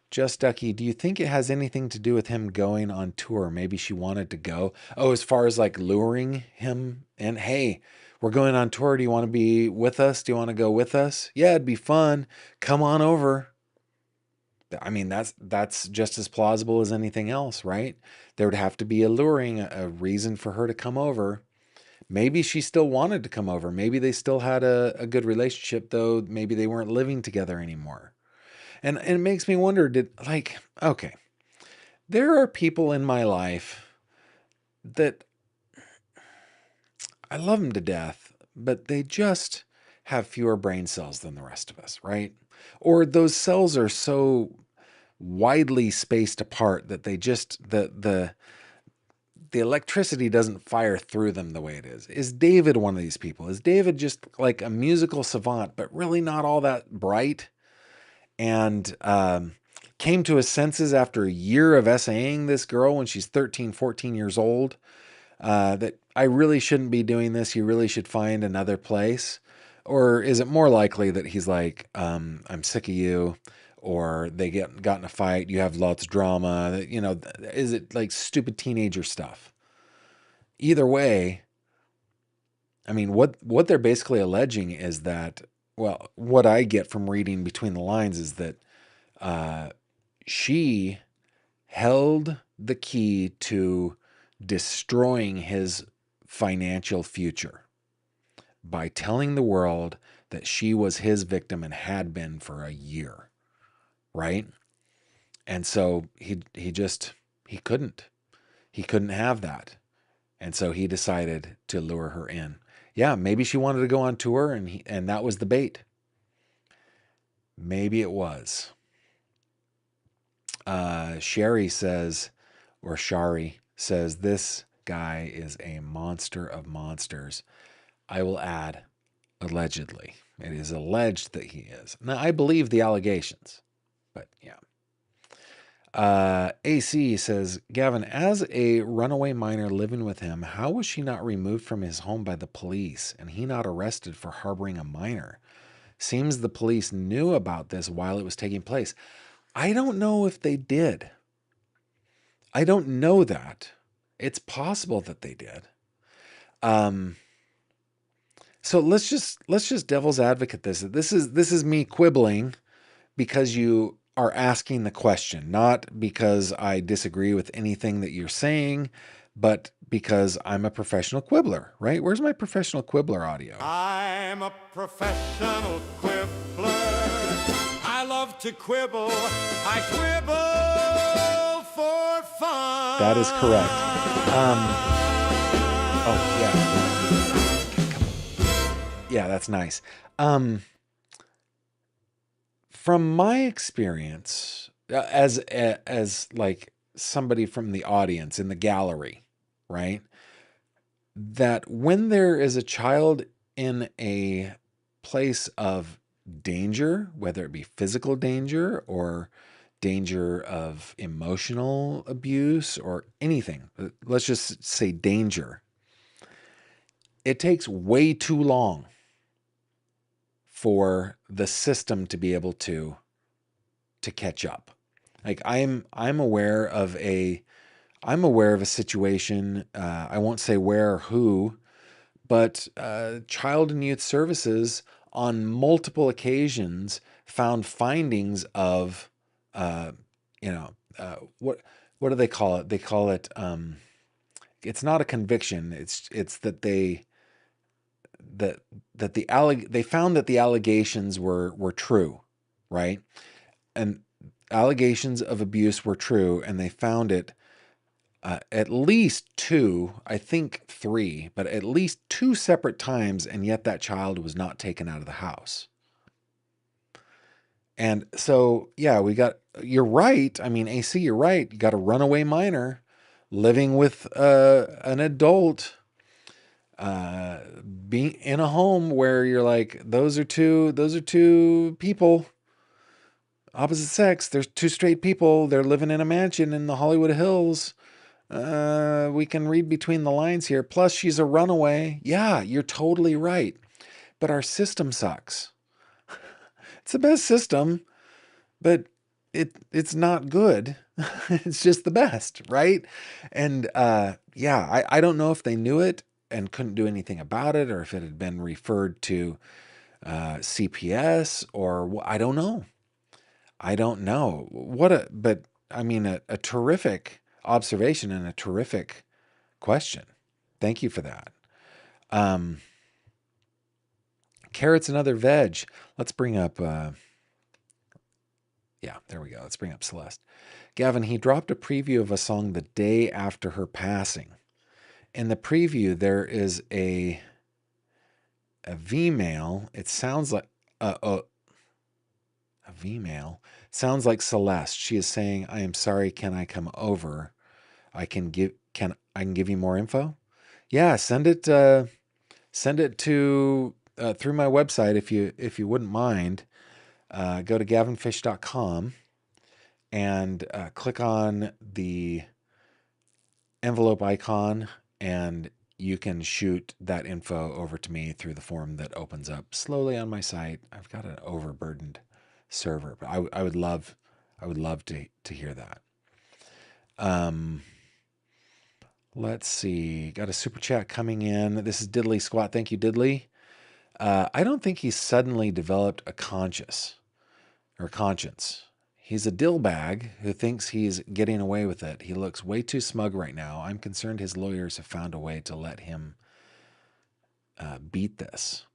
[SPEAKER 1] Just Ducky, do you think it has anything to do with him going on tour? Maybe she wanted to go. Oh, as far as like luring him and, hey, we're going on tour. Do you want to be with us? Do you want to go with us? Yeah, it'd be fun. Come on over. I mean, that's just as plausible as anything else, right? There would have to be a reason for her to come over. Maybe she still wanted to come over. Maybe they still had a good relationship, though maybe they weren't living together anymore. And it makes me wonder, there are people in my life that I love them to death, but they just have fewer brain cells than the rest of us, right? Or those cells are so widely spaced apart that they just, the electricity doesn't fire through them the way it is. Is David one of these people? Is David just like a musical savant, but really not all that bright? And came to his senses after a year of essaying this girl when she's 13, 14 years old, that I really shouldn't be doing this. You really should find another place. Or is it more likely that he's like, I'm sick of you, or they got in a fight, you have lots of drama, you know, is it like stupid teenager stuff? Either way, I mean, what they're basically alleging is that, well, what I get from reading between the lines is that she held the key to destroying his financial future by telling the world that she was his victim and had been for a year, right? And so he couldn't have that. And so he decided to lure her in. Yeah, maybe she wanted to go on tour and that was the bait. Maybe it was. Sherry says, or Shari says, this guy is a monster of monsters. I will add, allegedly. It is alleged that he is. Now, I believe the allegations, but yeah. AC says, Gavin, as a runaway minor living with him, how was she not removed from his home by the police and he not arrested for harboring a minor? Seems the police knew about this while it was taking place. I don't know if they did. I don't know that. It's possible that they did. So let's just devil's advocate this. This is me quibbling because you are asking the question, not because I disagree with anything that you're saying, but because I'm a professional quibbler, right? Where's my professional quibbler audio?
[SPEAKER 2] I'm a professional quibbler. I love to quibble. I quibble for fun.
[SPEAKER 1] That is correct. Oh, yeah. Yeah, that's nice. From my experience, as like somebody from the audience in the gallery, right? That when there is a child in a place of danger, whether it be physical danger or danger of emotional abuse or anything, let's just say danger, it takes way too long for the system to be able to catch up. Like I'm aware of a situation. I won't say where or who, but Child and Youth Services on multiple occasions found findings of, what do they call it? They call it, it's not a conviction. It's that they found that the allegations were true, right? And allegations of abuse were true, and they found it at least 2, I think 3, but at least 2 separate times, and yet that child was not taken out of the house. And so, yeah, you're right. I mean, AC, you're right. You got a runaway minor living with an adult, being in a home where you're like, those are two people, opposite sex. There's 2 straight people. They're living in a mansion in the Hollywood Hills. We can read between the lines here. Plus, she's a runaway. Yeah, you're totally right. But our system sucks. It's the best system, but it's not good. It's just the best, right? And yeah, I don't know if they knew it and couldn't do anything about it, or if it had been referred to CPS, or I don't know. But I mean, a terrific observation and a terrific question. Thank you for that. Carrots and other veg. Let's bring up, yeah, there we go. Let's bring up Celeste. Gavin, he dropped a preview of a song the day after her passing. In the preview, there is a a V-mail. It sounds like a V-mail. Sounds like Celeste. She is saying, "I am sorry. Can I come over? I can give you more info." Yeah, send it to through my website if you wouldn't mind. Go to gavinfish.com and click on the envelope icon, and you can shoot that info over to me through the form that opens up slowly on my site. I've got an overburdened server, but I would love to hear that. Let's see. Got a super chat coming in. This is Diddley Squat. Thank you, Diddley. I don't think he's suddenly developed a conscience. He's a dillbag who thinks he's getting away with it. He looks way too smug right now. I'm concerned his lawyers have found a way to let him beat this.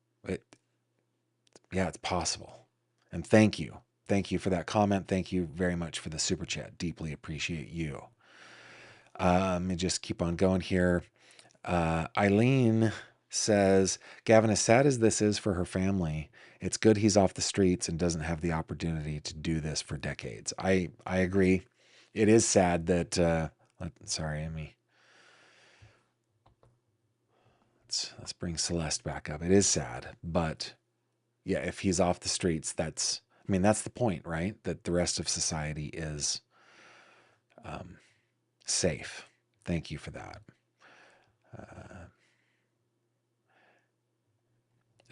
[SPEAKER 1] Yeah, it's possible. And thank you. Thank you for that comment. Thank you very much for the super chat. Deeply appreciate you. Let me just keep on going here. Eileen says, Gavin, as sad as this is for her family, it's good he's off the streets and doesn't have the opportunity to do this for decades. I agree. It is sad that, sorry, Amy. Let's bring Celeste back up. It is sad, but yeah, if he's off the streets, that's the point, right? That the rest of society is safe. Thank you for that.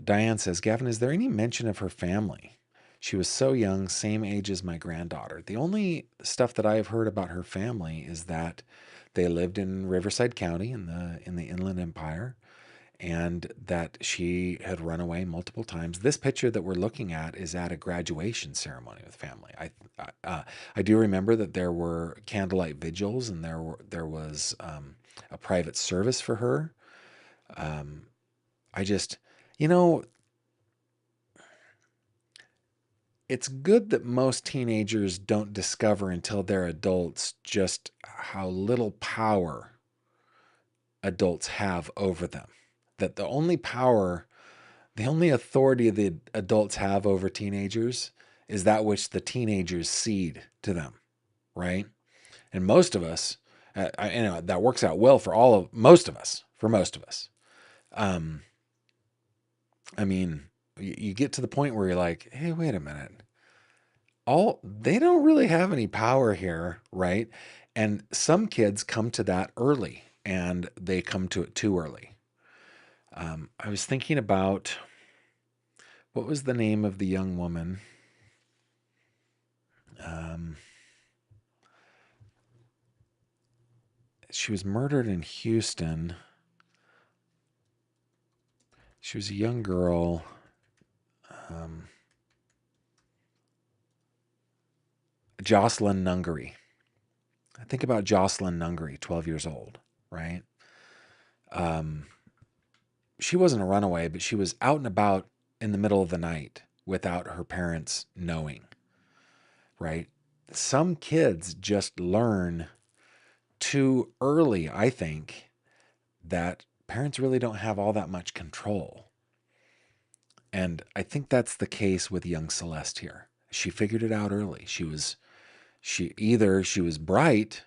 [SPEAKER 1] Diane says, Gavin, is there any mention of her family? She was so young, same age as my granddaughter. The only stuff that I have heard about her family is that they lived in Riverside County in the Inland Empire, and that she had run away multiple times. This picture that we're looking at is at a graduation ceremony with family. I do remember that there were candlelight vigils, and there was a private service for her. It's good that most teenagers don't discover until they're adults just how little power adults have over them. That the only authority the adults have over teenagers is that which the teenagers cede to them, right? And most of us, that works out well for most of us. You get to the point where you're like, hey, wait a minute. They don't really have any power here, right? And some kids come to that early, and they come to it too early. I was thinking about, what was the name of the young woman? She was murdered in Houston. She was a young girl. Jocelyn Nungery. I think about Jocelyn Nungery, 12 years old, right? She wasn't a runaway, but she was out and about in the middle of the night without her parents knowing, right? Some kids just learn too early, I think, that parents really don't have all that much control. And I think that's the case with young Celeste here. She figured it out early. She was bright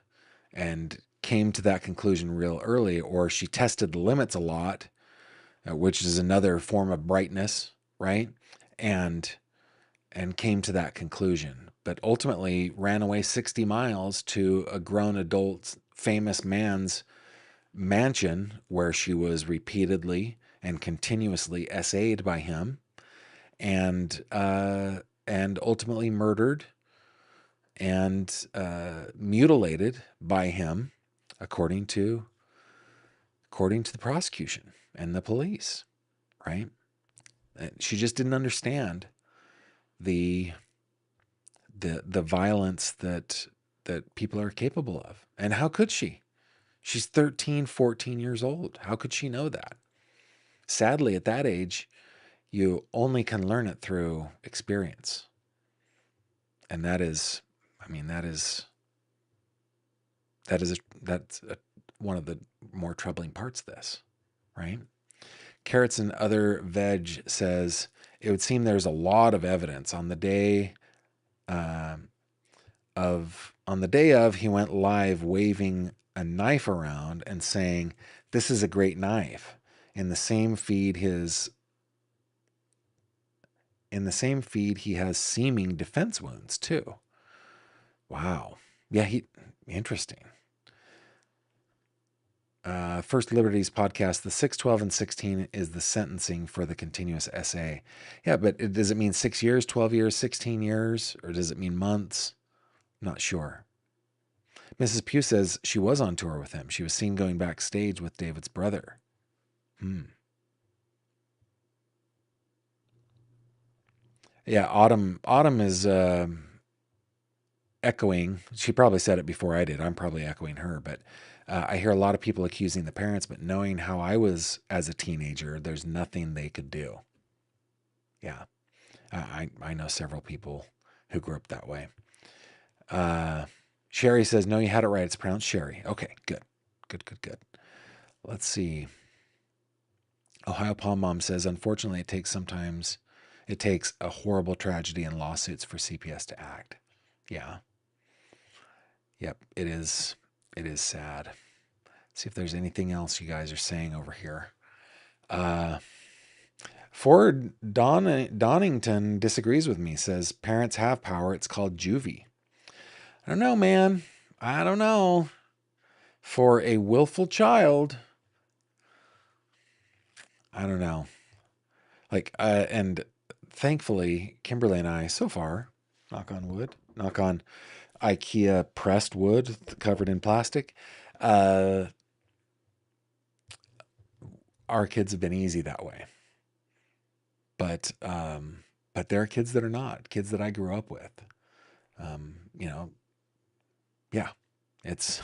[SPEAKER 1] and came to that conclusion real early, or she tested the limits a lot, which is another form of brightness, right? And came to that conclusion, but ultimately ran away 60 miles to a grown adult famous man's mansion, where she was repeatedly and continuously SA'd by him, and ultimately murdered and mutilated by him, according to the prosecution and the police, right? She just didn't understand the violence that people are capable of. And how could she? She's 13, 14 years old. How could she know that? Sadly, at that age, you only can learn it through experience. And that's one of the more troubling parts of this, right? Carrots and Other Veg says, it would seem there's a lot of evidence on the day of he went live waving a knife around and saying, "This is a great knife." In the same feed he has seeming defense wounds too. Wow. Yeah, interesting. First Liberties podcast, the 6, 12, and 16 is the sentencing for the continuous SA. Yeah, but does it mean 6 years, 12 years, 16 years, or does it mean months? Not sure. Mrs. Pugh says she was on tour with him. She was seen going backstage with David's brother. Yeah, Autumn is echoing. She probably said it before I did. I'm probably echoing her, but I hear a lot of people accusing the parents, but knowing how I was as a teenager, there's nothing they could do. Yeah, I know several people who grew up that way. Sherry says, no, you had it right. It's pronounced Sherry. Okay, good. Let's see. Ohio Palm Mom says, unfortunately, it takes a horrible tragedy and lawsuits for CPS to act. Yeah. Yep, it is sad. Let's see if there's anything else you guys are saying over here. Ford Donington disagrees with me, says parents have power. It's called juvie. I don't know, man. I don't know. For a willful child, I don't know. Like, and thankfully, Kimberly and I, so far, knock on IKEA pressed wood covered in plastic, our kids have been easy that way. But there are kids that are not, kids that I grew up with. Yeah, it's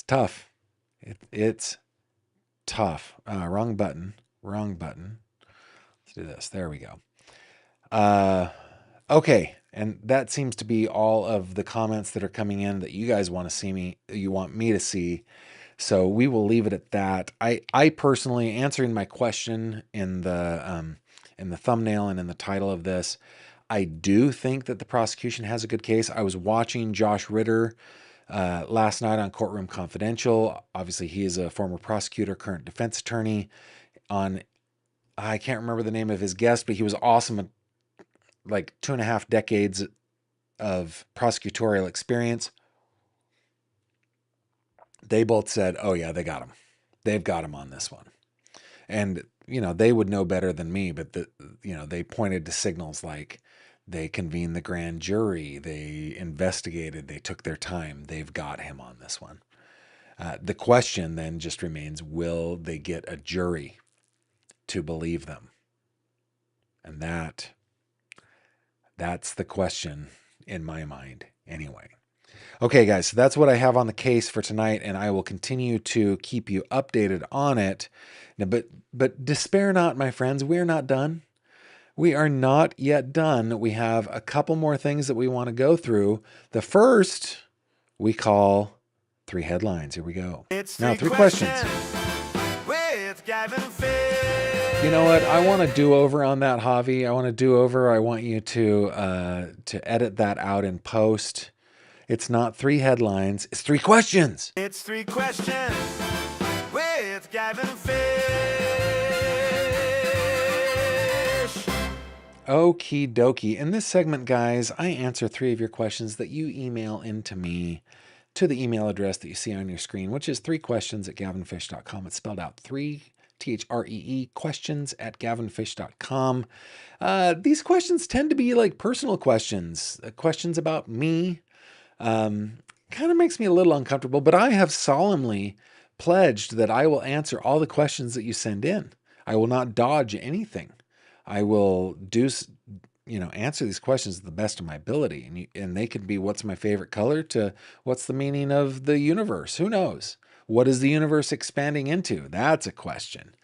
[SPEAKER 1] tough. It's tough. Wrong button. Let's do this. There we go. Okay. And that seems to be all of the comments that are coming in that you guys want me to see. So we will leave it at that. I personally, answering my question in the thumbnail and in the title of this, I do think that the prosecution has a good case. I was watching Josh Ritter last night on Courtroom Confidential. Obviously, he is a former prosecutor, current defense attorney. I can't remember the name of his guest, but he was awesome. Like 2.5 decades of prosecutorial experience. They both said, oh yeah, they got him. They've got him on this one. And, they would know better than me, but they pointed to signals like they convened the grand jury, they investigated, they took their time. They've got him on this one. The question then just remains, will they get a jury to believe them? And that's the question in my mind anyway. Okay, guys, so that's what I have on the case for tonight, and I will continue to keep you updated on it. Now, but despair not, my friends. We're not done. We are not yet done. We have a couple more things that we want to go through. The first we call 3 headlines. Here we go.
[SPEAKER 2] It's
[SPEAKER 1] now, 3 questions.
[SPEAKER 2] With Gavin Fish.
[SPEAKER 1] You know what? I want to do over on that, Javi. I want to do over. I want you to edit that out in post. It's not 3 headlines. It's 3 questions.
[SPEAKER 2] It's 3 questions with Gavin Fish.
[SPEAKER 1] Okie dokie. In this segment, guys, I answer 3 of your questions that you email into me to the email address that you see on your screen, which is 3questions@gavinfish.com. It's spelled out 3 THREE questions@gavinfish.com. These questions tend to be like personal questions, questions about me. Kind of makes me a little uncomfortable, but I have solemnly pledged that I will answer all the questions that you send in. I will not dodge anything. I will answer these questions to the best of my ability. And they could be, what's my favorite color, to what's the meaning of the universe? Who knows? What is the universe expanding into? That's a question.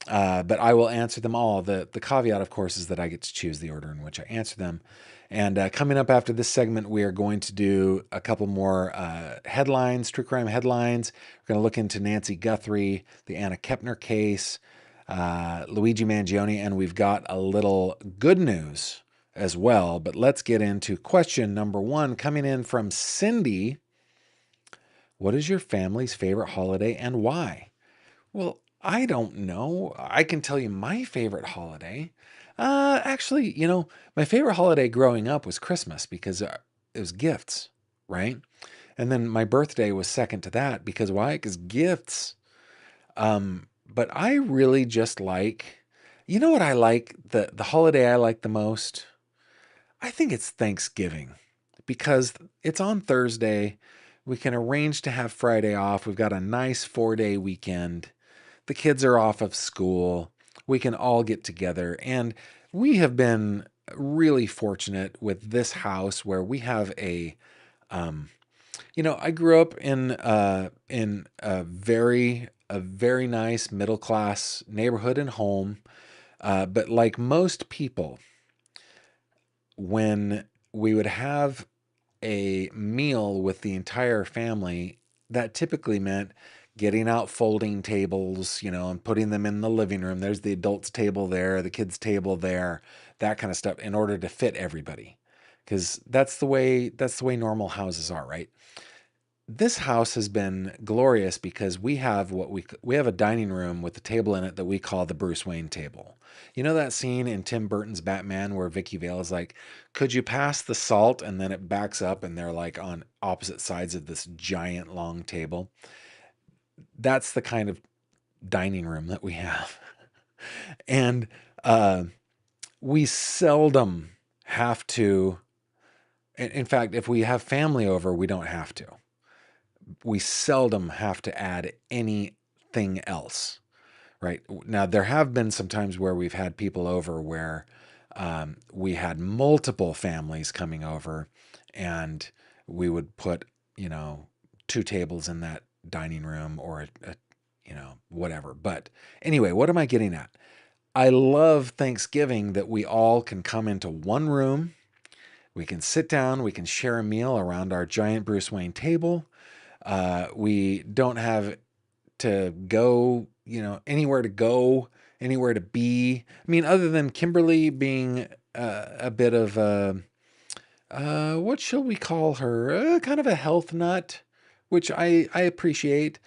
[SPEAKER 1] But I will answer them all. The caveat, of course, is that I get to choose the order in which I answer them. And coming up after this segment, we are going to do a couple more headlines, true crime headlines. We're going to look into Nancy Guthrie, the Anna Kepner case. Luigi Mangione, and we've got a little good news as well. But let's get into question number 1 coming in from Cindy. What is your family's favorite holiday and why? Well, I don't know. I can tell you my favorite holiday. Actually, my favorite holiday growing up was Christmas because it was gifts, right? And then my birthday was second to that because why? Because gifts. But I really just like, what I like, the holiday I like the most? I think it's Thanksgiving because it's on Thursday. We can arrange to have Friday off. We've got a nice 4-day weekend. The kids are off of school. We can all get together. And we have been really fortunate with this house where we have I grew up in a very nice middle class neighborhood and home. But like most people, when we would have a meal with the entire family, that typically meant getting out folding tables, and putting them in the living room. There's the adults table there, the kids table there, that kind of stuff in order to fit everybody. Because that's the way normal houses are, right? This house has been glorious because we have we have a dining room with a table in it that we call the Bruce Wayne table. You know that scene in Tim Burton's Batman where Vicky Vale is like, "Could you pass the salt?" and then it backs up and they're like on opposite sides of this giant long table. That's the kind of dining room that we have. And we seldom have to, in fact, if we have family over, we don't have to. We seldom have to add anything else, right? Now, there have been some times where we've had people over where we had multiple families coming over and we would put, 2 tables in that dining room or whatever. But anyway, what am I getting at? I love Thanksgiving that we all can come into one room. We can sit down, we can share a meal around our giant Bruce Wayne table. We don't have to go, anywhere to go, anywhere to be. I mean, other than Kimberly being a bit of what shall we call her? Kind of a health nut, which I appreciate.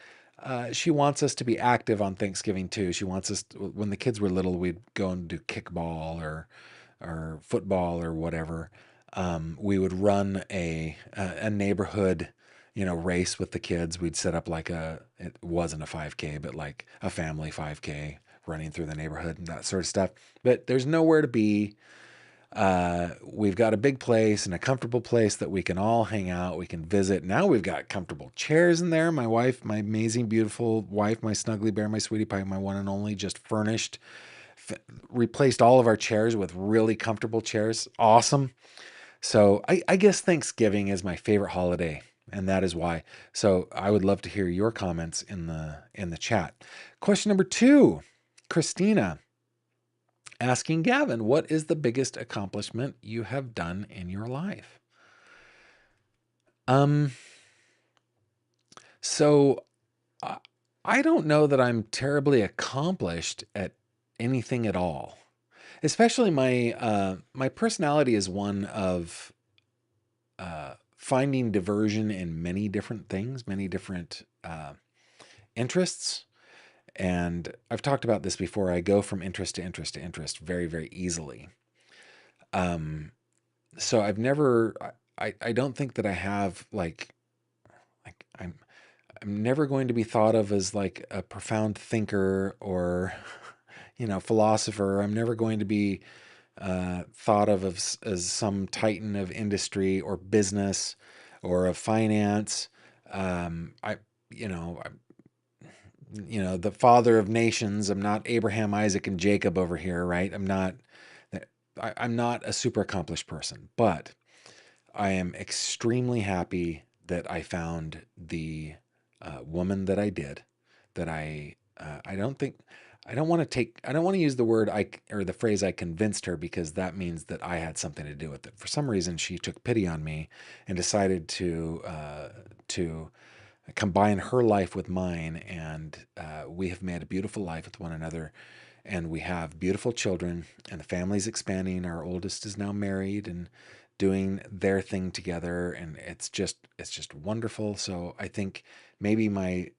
[SPEAKER 1] She wants us to be active on Thanksgiving too. She wants us when the kids were little, we'd go and do kickball or football or whatever. We would run a neighborhood, race with the kids. We'd set up it wasn't a 5K, but like a family 5K running through the neighborhood and that sort of stuff. But there's nowhere to be. We've got a big place and a comfortable place that we can all hang out. We can visit. Now we've got comfortable chairs in there. My wife, my amazing, beautiful wife, my snuggly bear, my sweetie pie, my one and only, just furnished, replaced all of our chairs with really comfortable chairs. Awesome. So I guess Thanksgiving is my favorite holiday, and that is why. So I would love to hear your comments in the chat. Question number 2, Christina asking Gavin, what is the biggest accomplishment you have done in your life? So I don't know that I'm terribly accomplished at anything at all. Especially my personality is one of finding diversion in many different things, many different interests. And I've talked about this before. I go from interest to interest to interest very, very easily. So I've never, I don't think that I have like I'm never going to be thought of as like a profound thinker or, philosopher. I'm never going to be thought of as some titan of industry or business or of finance. The father of nations. I'm not Abraham, Isaac, and Jacob over here, right? I'm not a super accomplished person, but I am extremely happy that I found the woman that I did. That I don't want to use the word or the phrase I convinced her, because that means that I had something to do with it. For some reason, she took pity on me and decided to combine her life with mine, and we have made a beautiful life with one another and we have beautiful children, and the family's expanding. Our oldest is now married and doing their thing together, and it's just wonderful. So I think maybe it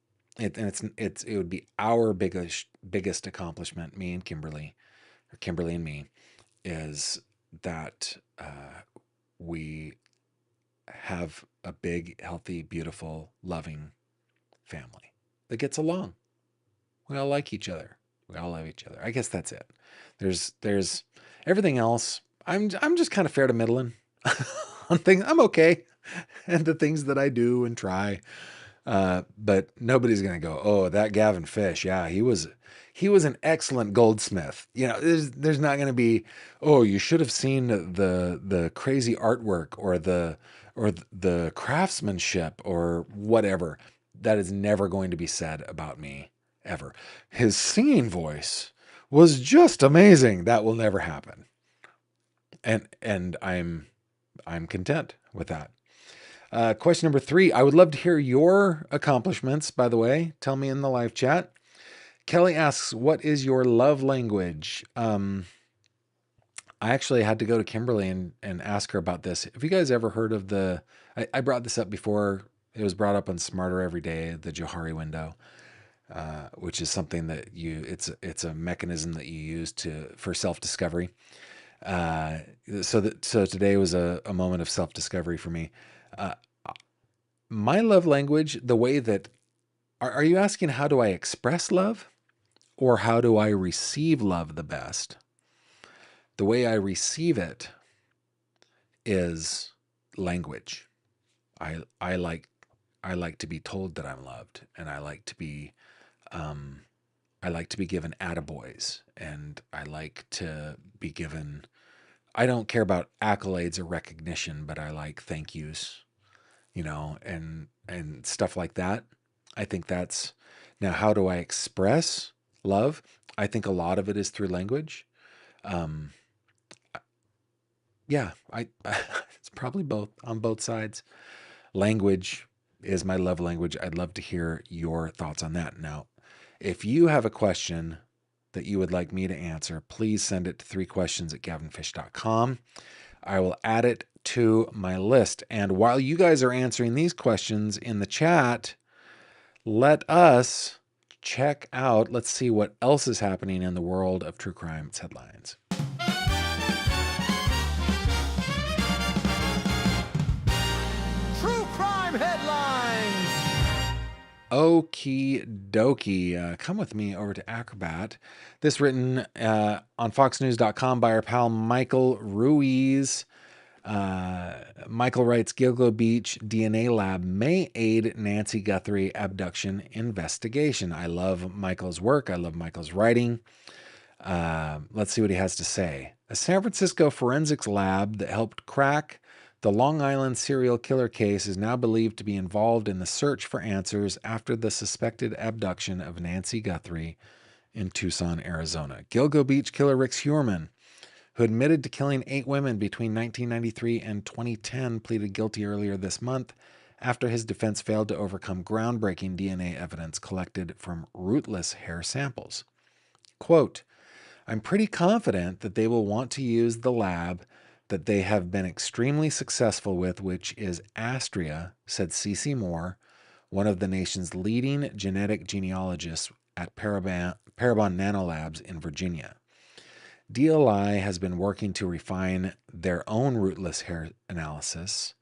[SPEAKER 1] would be our biggest accomplishment, me and Kimberly, or Kimberly and me, is that we have a big, healthy, beautiful, loving family that gets along. We all like each other. We all love each other. I guess that's it. There's everything else. I'm just kind of fair to middling on things. I'm okay, and the things that I do and try. But nobody's gonna go, oh, that Gavin Fish, yeah, he was an excellent goldsmith. There's not gonna be, oh, you should have seen the crazy artwork or the craftsmanship or whatever. That is never going to be said about me ever. His singing voice was just amazing. That will never happen. And I'm content with that. Question number 3. I would love to hear your accomplishments, by the way. Tell me in the live chat. Kelly asks, what is your love language? I actually had to go to Kimberly and ask her about this. Have you guys ever heard of I brought this up before. It was brought up on Smarter Every Day, the Johari window, which is something that it's a mechanism that you use for self-discovery. So today was a moment of self-discovery for me. My love language, the way that, are you asking how do I express love or how do I receive love the best? The way I receive it is language. I like to be told that I'm loved, and I like to be given attaboys, and I like to be given, I don't care about accolades or recognition, but I like thank yous, and stuff like that. I think that's, now how do I express love? I think a lot of it is through language. Yeah, it's probably both, on both sides. Language is my love language. I'd love to hear your thoughts on that. Now, if you have a question that you would like me to answer, please send it to 3questions@gavinfish.com. I will add it to my list. And while you guys are answering these questions in the chat, let us check out, let's see what else is happening in the world of true crime. It's headlines.
[SPEAKER 2] True crime headlines.
[SPEAKER 1] Okie dokie. Come with me over to Acrobat. This written on foxnews.com by our pal Michael Ruiz. Michael writes, Gilgo Beach DNA lab may aid Nancy Guthrie abduction investigation. I love Michael's work. I love Michael's writing. Let's see what he has to say. A San Francisco forensics lab that helped crack the Long Island serial killer case is now believed to be involved in the search for answers after the suspected abduction of Nancy Guthrie in Tucson, Arizona. Gilgo Beach killer Rick Huerman, who admitted to killing 8 women between 1993 and 2010, pleaded guilty earlier this month after his defense failed to overcome groundbreaking DNA evidence collected from rootless hair samples. Quote, I'm pretty confident that they will want to use the lab that they have been extremely successful with, which is Astria, said Cece Moore, one of the nation's leading genetic genealogists at Parabon Nanolabs in Virginia. DLI has been working to refine their own rootless hair analysis,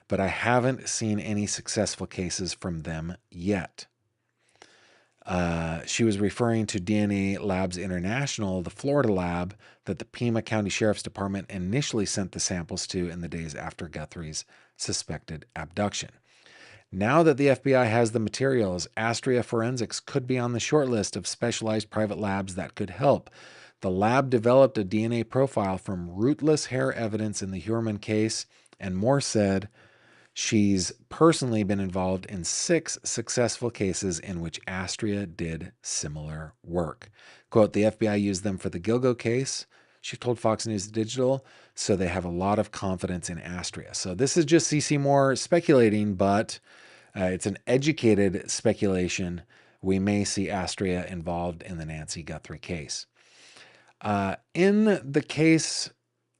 [SPEAKER 1] but I haven't seen any successful cases from them yet. She was referring to DNA Labs International, the Florida lab that the Pima County Sheriff's Department initially sent the samples to in the days after Guthrie's suspected abduction. Now that the FBI has the materials, Astria Forensics could be on the short list of specialized private labs that could help. The lab developed a DNA profile from rootless hair evidence in the Huerman case, and Moore said she's personally been involved in 6 successful cases in which Astria did similar work. Quote, the FBI used them for the Gilgo case, she told Fox News Digital, so they have a lot of confidence in Astria. So this is just CC Moore speculating, but it's an educated speculation. We may see Astria involved in the Nancy Guthrie case. In the case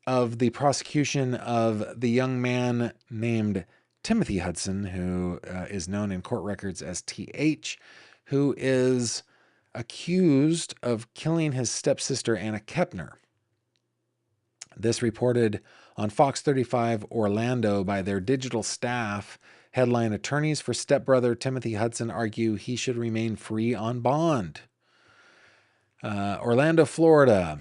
[SPEAKER 1] of the prosecution of the young man named Timothy Hudson, who is known in court records as TH, who is accused of killing his stepsister Anna Kepner. This reported on Fox 35 Orlando by their digital staff. Headline: Attorneys for stepbrother Timothy Hudson argue he should remain free on bond. Orlando, Florida.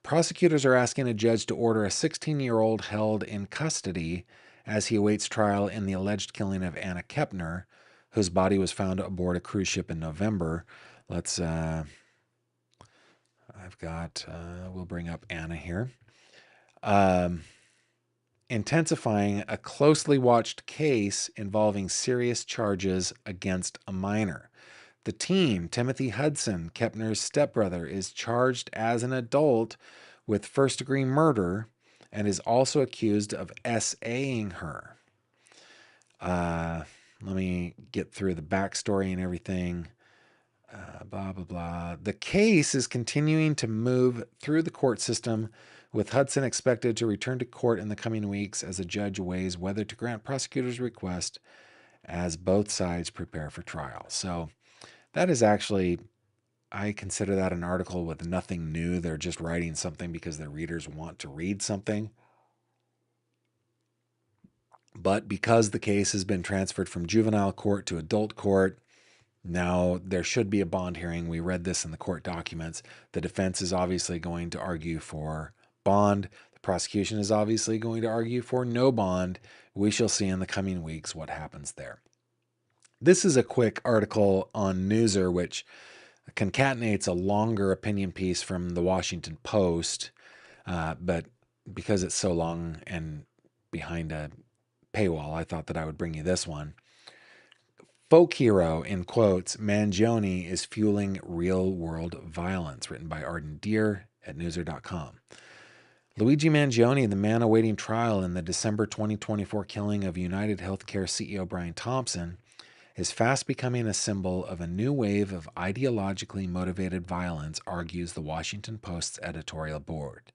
[SPEAKER 1] Prosecutors are asking a judge to order a 16-year-old held in custody as he awaits trial in the alleged killing of Anna Kepner, whose body was found aboard a cruise ship in November. We'll bring up Anna here. Intensifying a closely watched case involving serious charges against a minor. The teen, Timothy Hudson, Kepner's stepbrother, is charged as an adult with first-degree murder and is also accused of SAing her. Let me get through the backstory and everything. Blah, blah, blah. The case is continuing to move through the court system, with Hudson expected to return to court in the coming weeks as a judge weighs whether to grant prosecutors' request as both sides prepare for trial. So that is actually, I consider that an article with nothing new. They're just writing something because their readers want to read something. But because the case has been transferred from juvenile court to adult court, now there should be a bond hearing. We read this in the court documents. The defense is obviously going to argue for bond. The prosecution is obviously going to argue for no bond. We shall see in the coming weeks what happens there. This is a quick article on Newser, which concatenates a longer opinion piece from the Washington Post, but because it's so long and behind a paywall, I thought that I would bring you this one. Folk hero, in quotes, Mangione is fueling real-world violence, written by Arden Deer at Newser.com. Luigi Mangione, the man awaiting trial in the December 2024 killing of United Healthcare CEO Brian Thompson, is fast becoming a symbol of a new wave of ideologically motivated violence, argues the Washington Post's editorial board.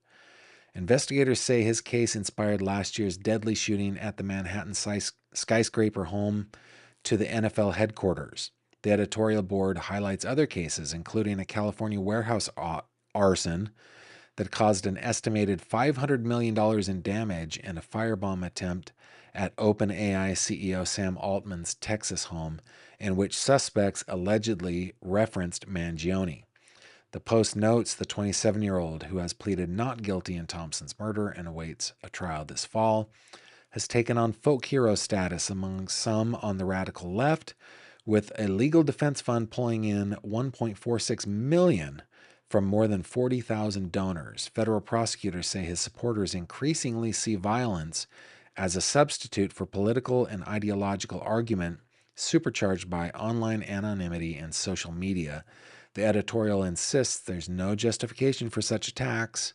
[SPEAKER 1] Investigators say his case inspired last year's deadly shooting at the Manhattan skyscraper home to the NFL headquarters. The editorial board highlights other cases, including a California warehouse arson that caused an estimated $500 million in damage and a firebomb attempt at OpenAI CEO Sam Altman's Texas home, in which suspects allegedly referenced Mangione. The Post notes the 27-year-old, who has pleaded not guilty in Thompson's murder and awaits a trial this fall, has taken on folk hero status among some on the radical left, with a legal defense fund pulling in $1.46 million from more than 40,000 donors. Federal prosecutors say his supporters increasingly see violence as a substitute for political and ideological argument, supercharged by online anonymity and social media. The editorial insists there's no justification for such attacks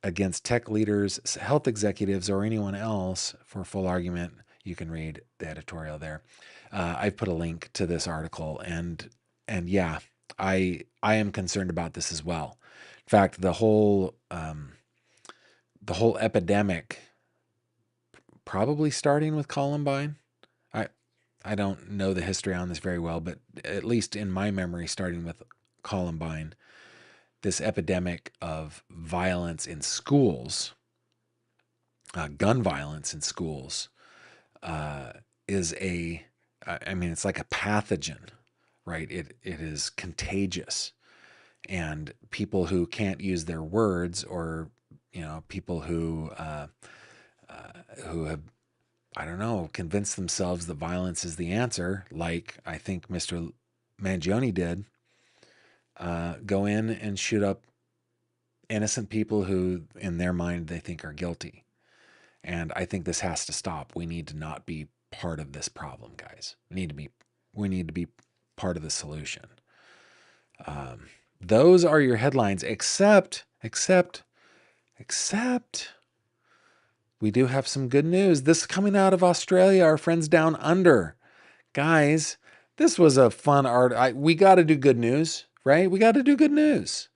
[SPEAKER 1] against tech leaders, health executives, or anyone else. For full argument, you can read the editorial there. I've put a link to this article, and yeah, I am concerned about this as well. In fact, the whole epidemic, probably starting with Columbine. I don't know the history on this very well, but at least in my memory, starting with Columbine, this epidemic of violence in schools, gun violence in schools, is it's like a pathogen, right? It is contagious, and people who can't use their words, or people who have, I don't know, convinced themselves that violence is the answer, like I think Mr. Mangione did, go in and shoot up innocent people who, in their mind, they think are guilty. And I think this has to stop. We need to not be part of this problem, guys. We need to be part of the solution. Those are your headlines, except we do have some good news. This is coming out of Australia, our friends down under. Guys, this was a fun art. We got to do good news, right? We got to do good news.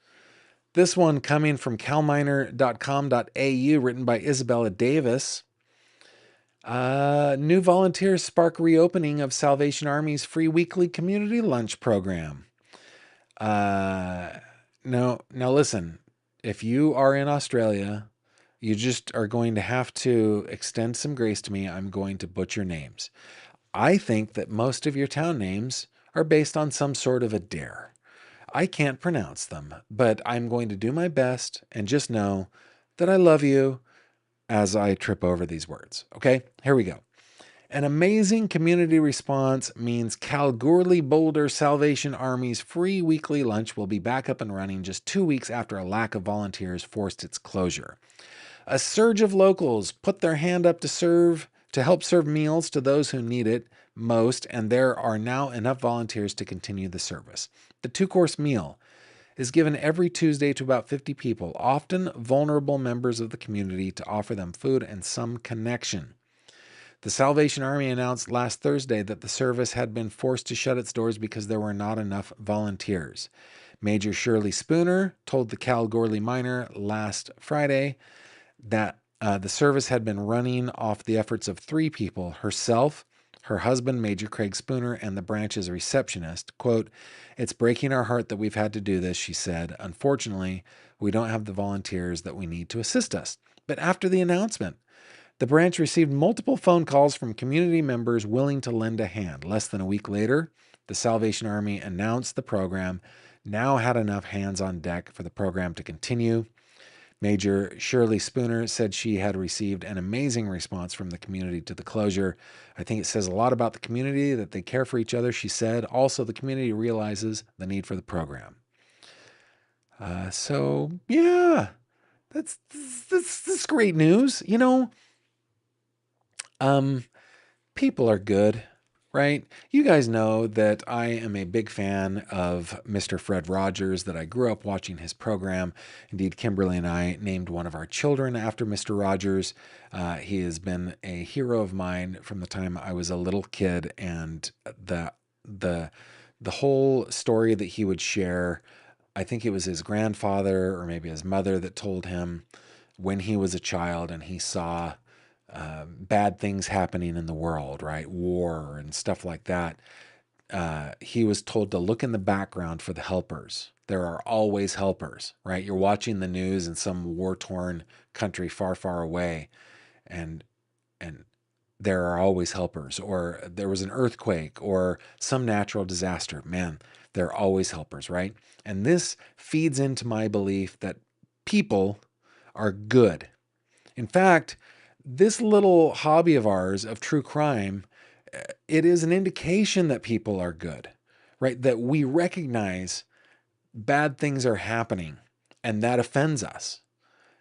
[SPEAKER 1] This one coming from calminer.com.au, written by Isabella Davis. New volunteers spark reopening of Salvation Army's free weekly community lunch program. Now listen, if you are in Australia, you just are going to have to extend some grace to me. I'm going to butcher names. I think that most of your town names are based on some sort of a dare. I can't pronounce them, but I'm going to do my best, and just know that I love you as I trip over these words. Okay, here we go. An amazing community response means Kalgoorlie Boulder Salvation Army's free weekly lunch will be back up and running just 2 weeks after a lack of volunteers forced its closure. A surge of locals put their hand up to help serve meals to those who need it most, and there are now enough volunteers to continue the service. The 2-course meal is given every Tuesday to about 50 people, often vulnerable members of the community, to offer them food and some connection. The Salvation Army announced last Thursday that the service had been forced to shut its doors because there were not enough volunteers. Major Shirley Spooner told the Kalgoorlie Miner last Friday that the service had been running off the efforts of 3 people: herself, her husband, Major Craig Spooner, and the branch's receptionist. Quote, "It's breaking our heart that we've had to do this," she said. "Unfortunately, we don't have the volunteers that we need to assist us." But after the announcement, the branch received multiple phone calls from community members willing to lend a hand. Less than a week later, the Salvation Army announced the program now had enough hands on deck for the program to continue. Major Shirley Spooner said she had received an amazing response from the community to the closure. "I think it says a lot about the community that they care for each other," she said. "Also, the community realizes the need for the program." So, yeah, that's great news. People are good, right? You guys know that I am a big fan of Mr. Fred Rogers, that I grew up watching his program. Indeed, Kimberly and I named one of our children after Mr. Rogers. He has been a hero of mine from the time I was a little kid, and the whole story that he would share, I think it was his grandfather or maybe his mother that told him when he was a child and he saw bad things happening in the world, right? War and stuff like that. He was told to look in the background for the helpers. There are always helpers, right? You're watching the news in some war-torn country far, far away, and there are always helpers. Or there was an earthquake or some natural disaster. Man, there are always helpers, right? And this feeds into my belief that people are good. In fact, this little hobby of ours of true crime, it is an indication that people are good, right? That we recognize bad things are happening and that offends us.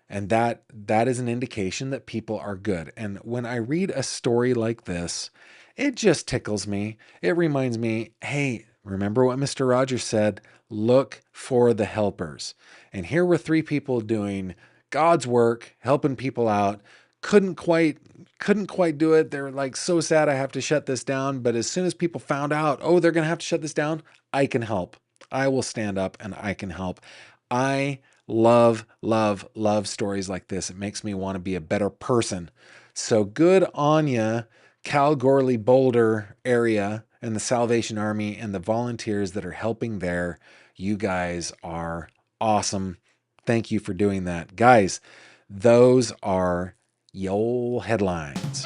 [SPEAKER 1] And that is an indication that people are good. And when I read a story like this, it just tickles me. It reminds me, hey, remember what Mr. Rogers said? Look for the helpers. And here were 3 people doing God's work, helping people out. Couldn't quite do it. They're like, so sad I have to shut this down. But as soon as people found out, oh, they're going to have to shut this down, I can help. I will stand up and I can help. I love stories like this. It makes me want to be a better person. So good on ya, Kalgoorlie Boulder area and the Salvation Army and the volunteers that are helping there. You guys are awesome. Thank you for doing that. Guys, those are your headlines.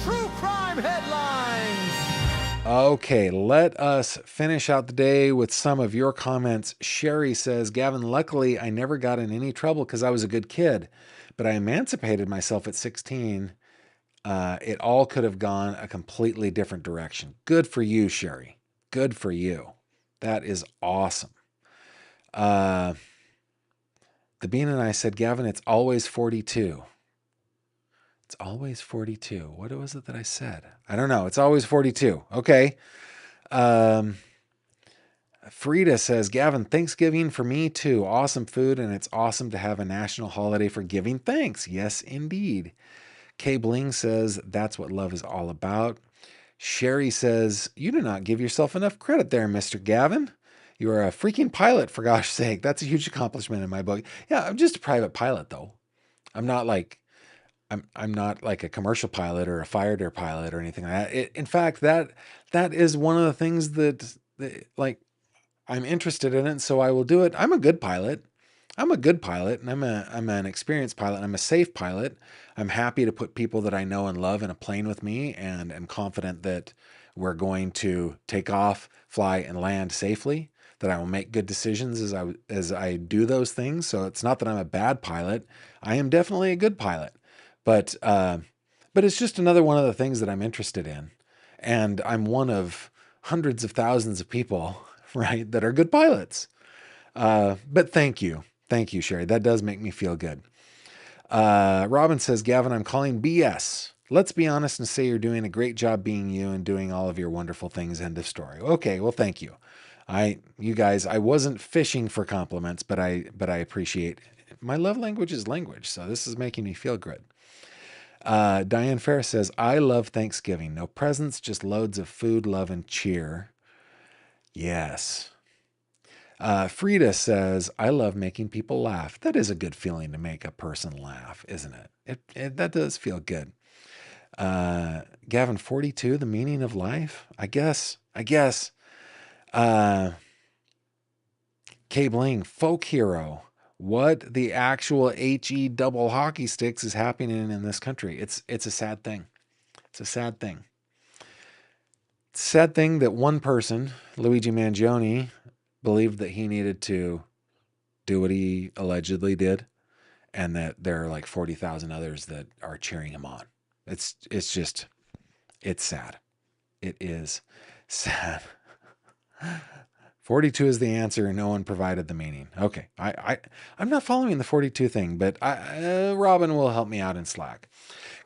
[SPEAKER 2] True crime headlines.
[SPEAKER 1] Okay, let us finish out the day with some of your comments. Sherry says, "Gavin, luckily I never got in any trouble because I was a good kid, but I emancipated myself at 16. It all could have gone a completely different direction." Good for you, Sherry. Good for you. That is awesome. The Bean and I said, "Gavin, it's always 42. It's always 42. What was it that I said? I don't know. It's always 42. Okay. Frida says, "Gavin, Thanksgiving for me too. Awesome food, and it's awesome to have a national holiday for giving thanks." Yes, indeed. Kay Bling says, "That's what love is all about." Sherry says, "You do not give yourself enough credit there, Mr. Gavin. You are a freaking pilot, for gosh sake. That's a huge accomplishment in my book." Yeah, I'm just a private pilot, though. I'm not like a commercial pilot or a fighter pilot or anything like that. In fact, that is one of the things that like I'm interested in it, so I will do it. I'm a good pilot. I'm a good pilot, and I'm an experienced pilot. I'm a safe pilot. I'm happy to put people that I know and love in a plane with me, and am confident that we're going to take off, fly, and land safely. That I will make good decisions as I do those things. So it's not that I'm a bad pilot. I am definitely a good pilot, but it's just another one of the things that I'm interested in, and I'm one of hundreds of thousands of people, right, that are good pilots. But thank you. Thank you, Sherry. That does make me feel good. Robin says, "Gavin, I'm calling BS. Let's be honest and say you're doing a great job being you and doing all of your wonderful things. End of story." Okay, well, thank you. You guys, I wasn't fishing for compliments, but I appreciate it. My love language is language, so this is making me feel good. Diane Ferris says, "I love Thanksgiving. No presents, just loads of food, love, and cheer." Yes. Frida says, "I love making people laugh." That is a good feeling to make a person laugh, isn't it? That does feel good. Gavin 42, the meaning of life? I guess. Cabling, folk hero. What the actual HE double hockey sticks is happening in this country? It's a sad thing. It's a sad thing. Sad thing that one person, Luigi Mangione, believed that he needed to do what he allegedly did, and that there are like 40,000 others that are cheering him on. It's sad. It is sad. 42 is the answer, and no one provided the meaning. Okay, I'm not following the 42 thing, but Robin will help me out in Slack.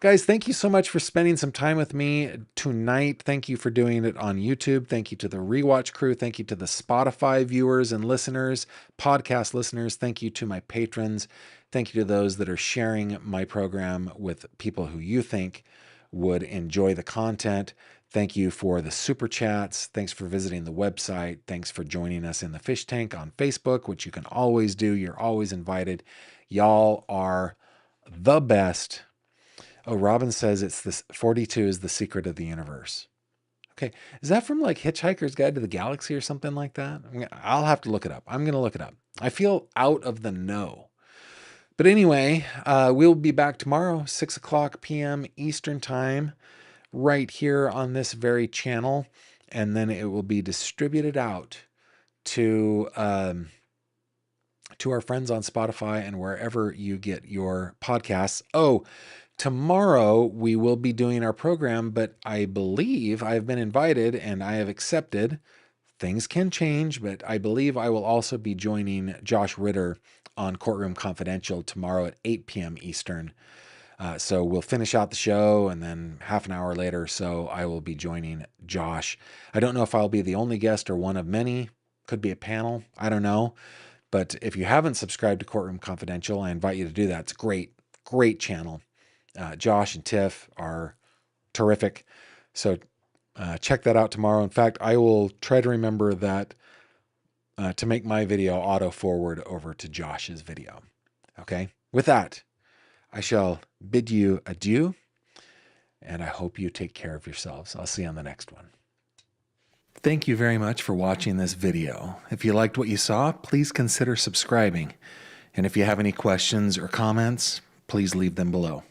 [SPEAKER 1] Guys, thank you so much for spending some time with me tonight. Thank you for doing it on YouTube. Thank you to the Rewatch crew. Thank you to the Spotify viewers and listeners, podcast listeners. Thank you to my patrons. Thank you to those that are sharing my program with people who you think would enjoy the content. Thank you for the super chats. Thanks for visiting the website. Thanks for joining us in the fish tank on Facebook, which you can always do. You're always invited. Y'all are the best. Oh, Robin says it's this 42 is the secret of the universe. Okay. Is that from like Hitchhiker's Guide to the Galaxy or something like that? I'll have to look it up. I'm going to look it up. I feel out of the know. But anyway, we'll be back tomorrow, 6 o'clock p.m. Eastern time, right here on this very channel. And then it will be distributed out to our friends on Spotify and wherever you get your podcasts. Oh, tomorrow we will be doing our program, but I believe I've been invited and I have accepted. Things can change, but I believe I will also be joining Josh Ritter on Courtroom Confidential tomorrow at 8 p.m. Eastern. So we'll finish out the show, and then half an hour later or so, I will be joining Josh. I don't know if I'll be the only guest or one of many. Could be a panel. I don't know. But if you haven't subscribed to Courtroom Confidential, I invite you to do that. It's a great channel. Josh and Tiff are terrific. So check that out tomorrow. In fact, I will try to remember that to make my video auto forward over to Josh's video. Okay. With that, I shall bid you adieu, and I hope you take care of yourselves. I'll see you on the next one. Thank you very much for watching this video. If you liked what you saw, please consider subscribing. And if you have any questions or comments, please leave them below.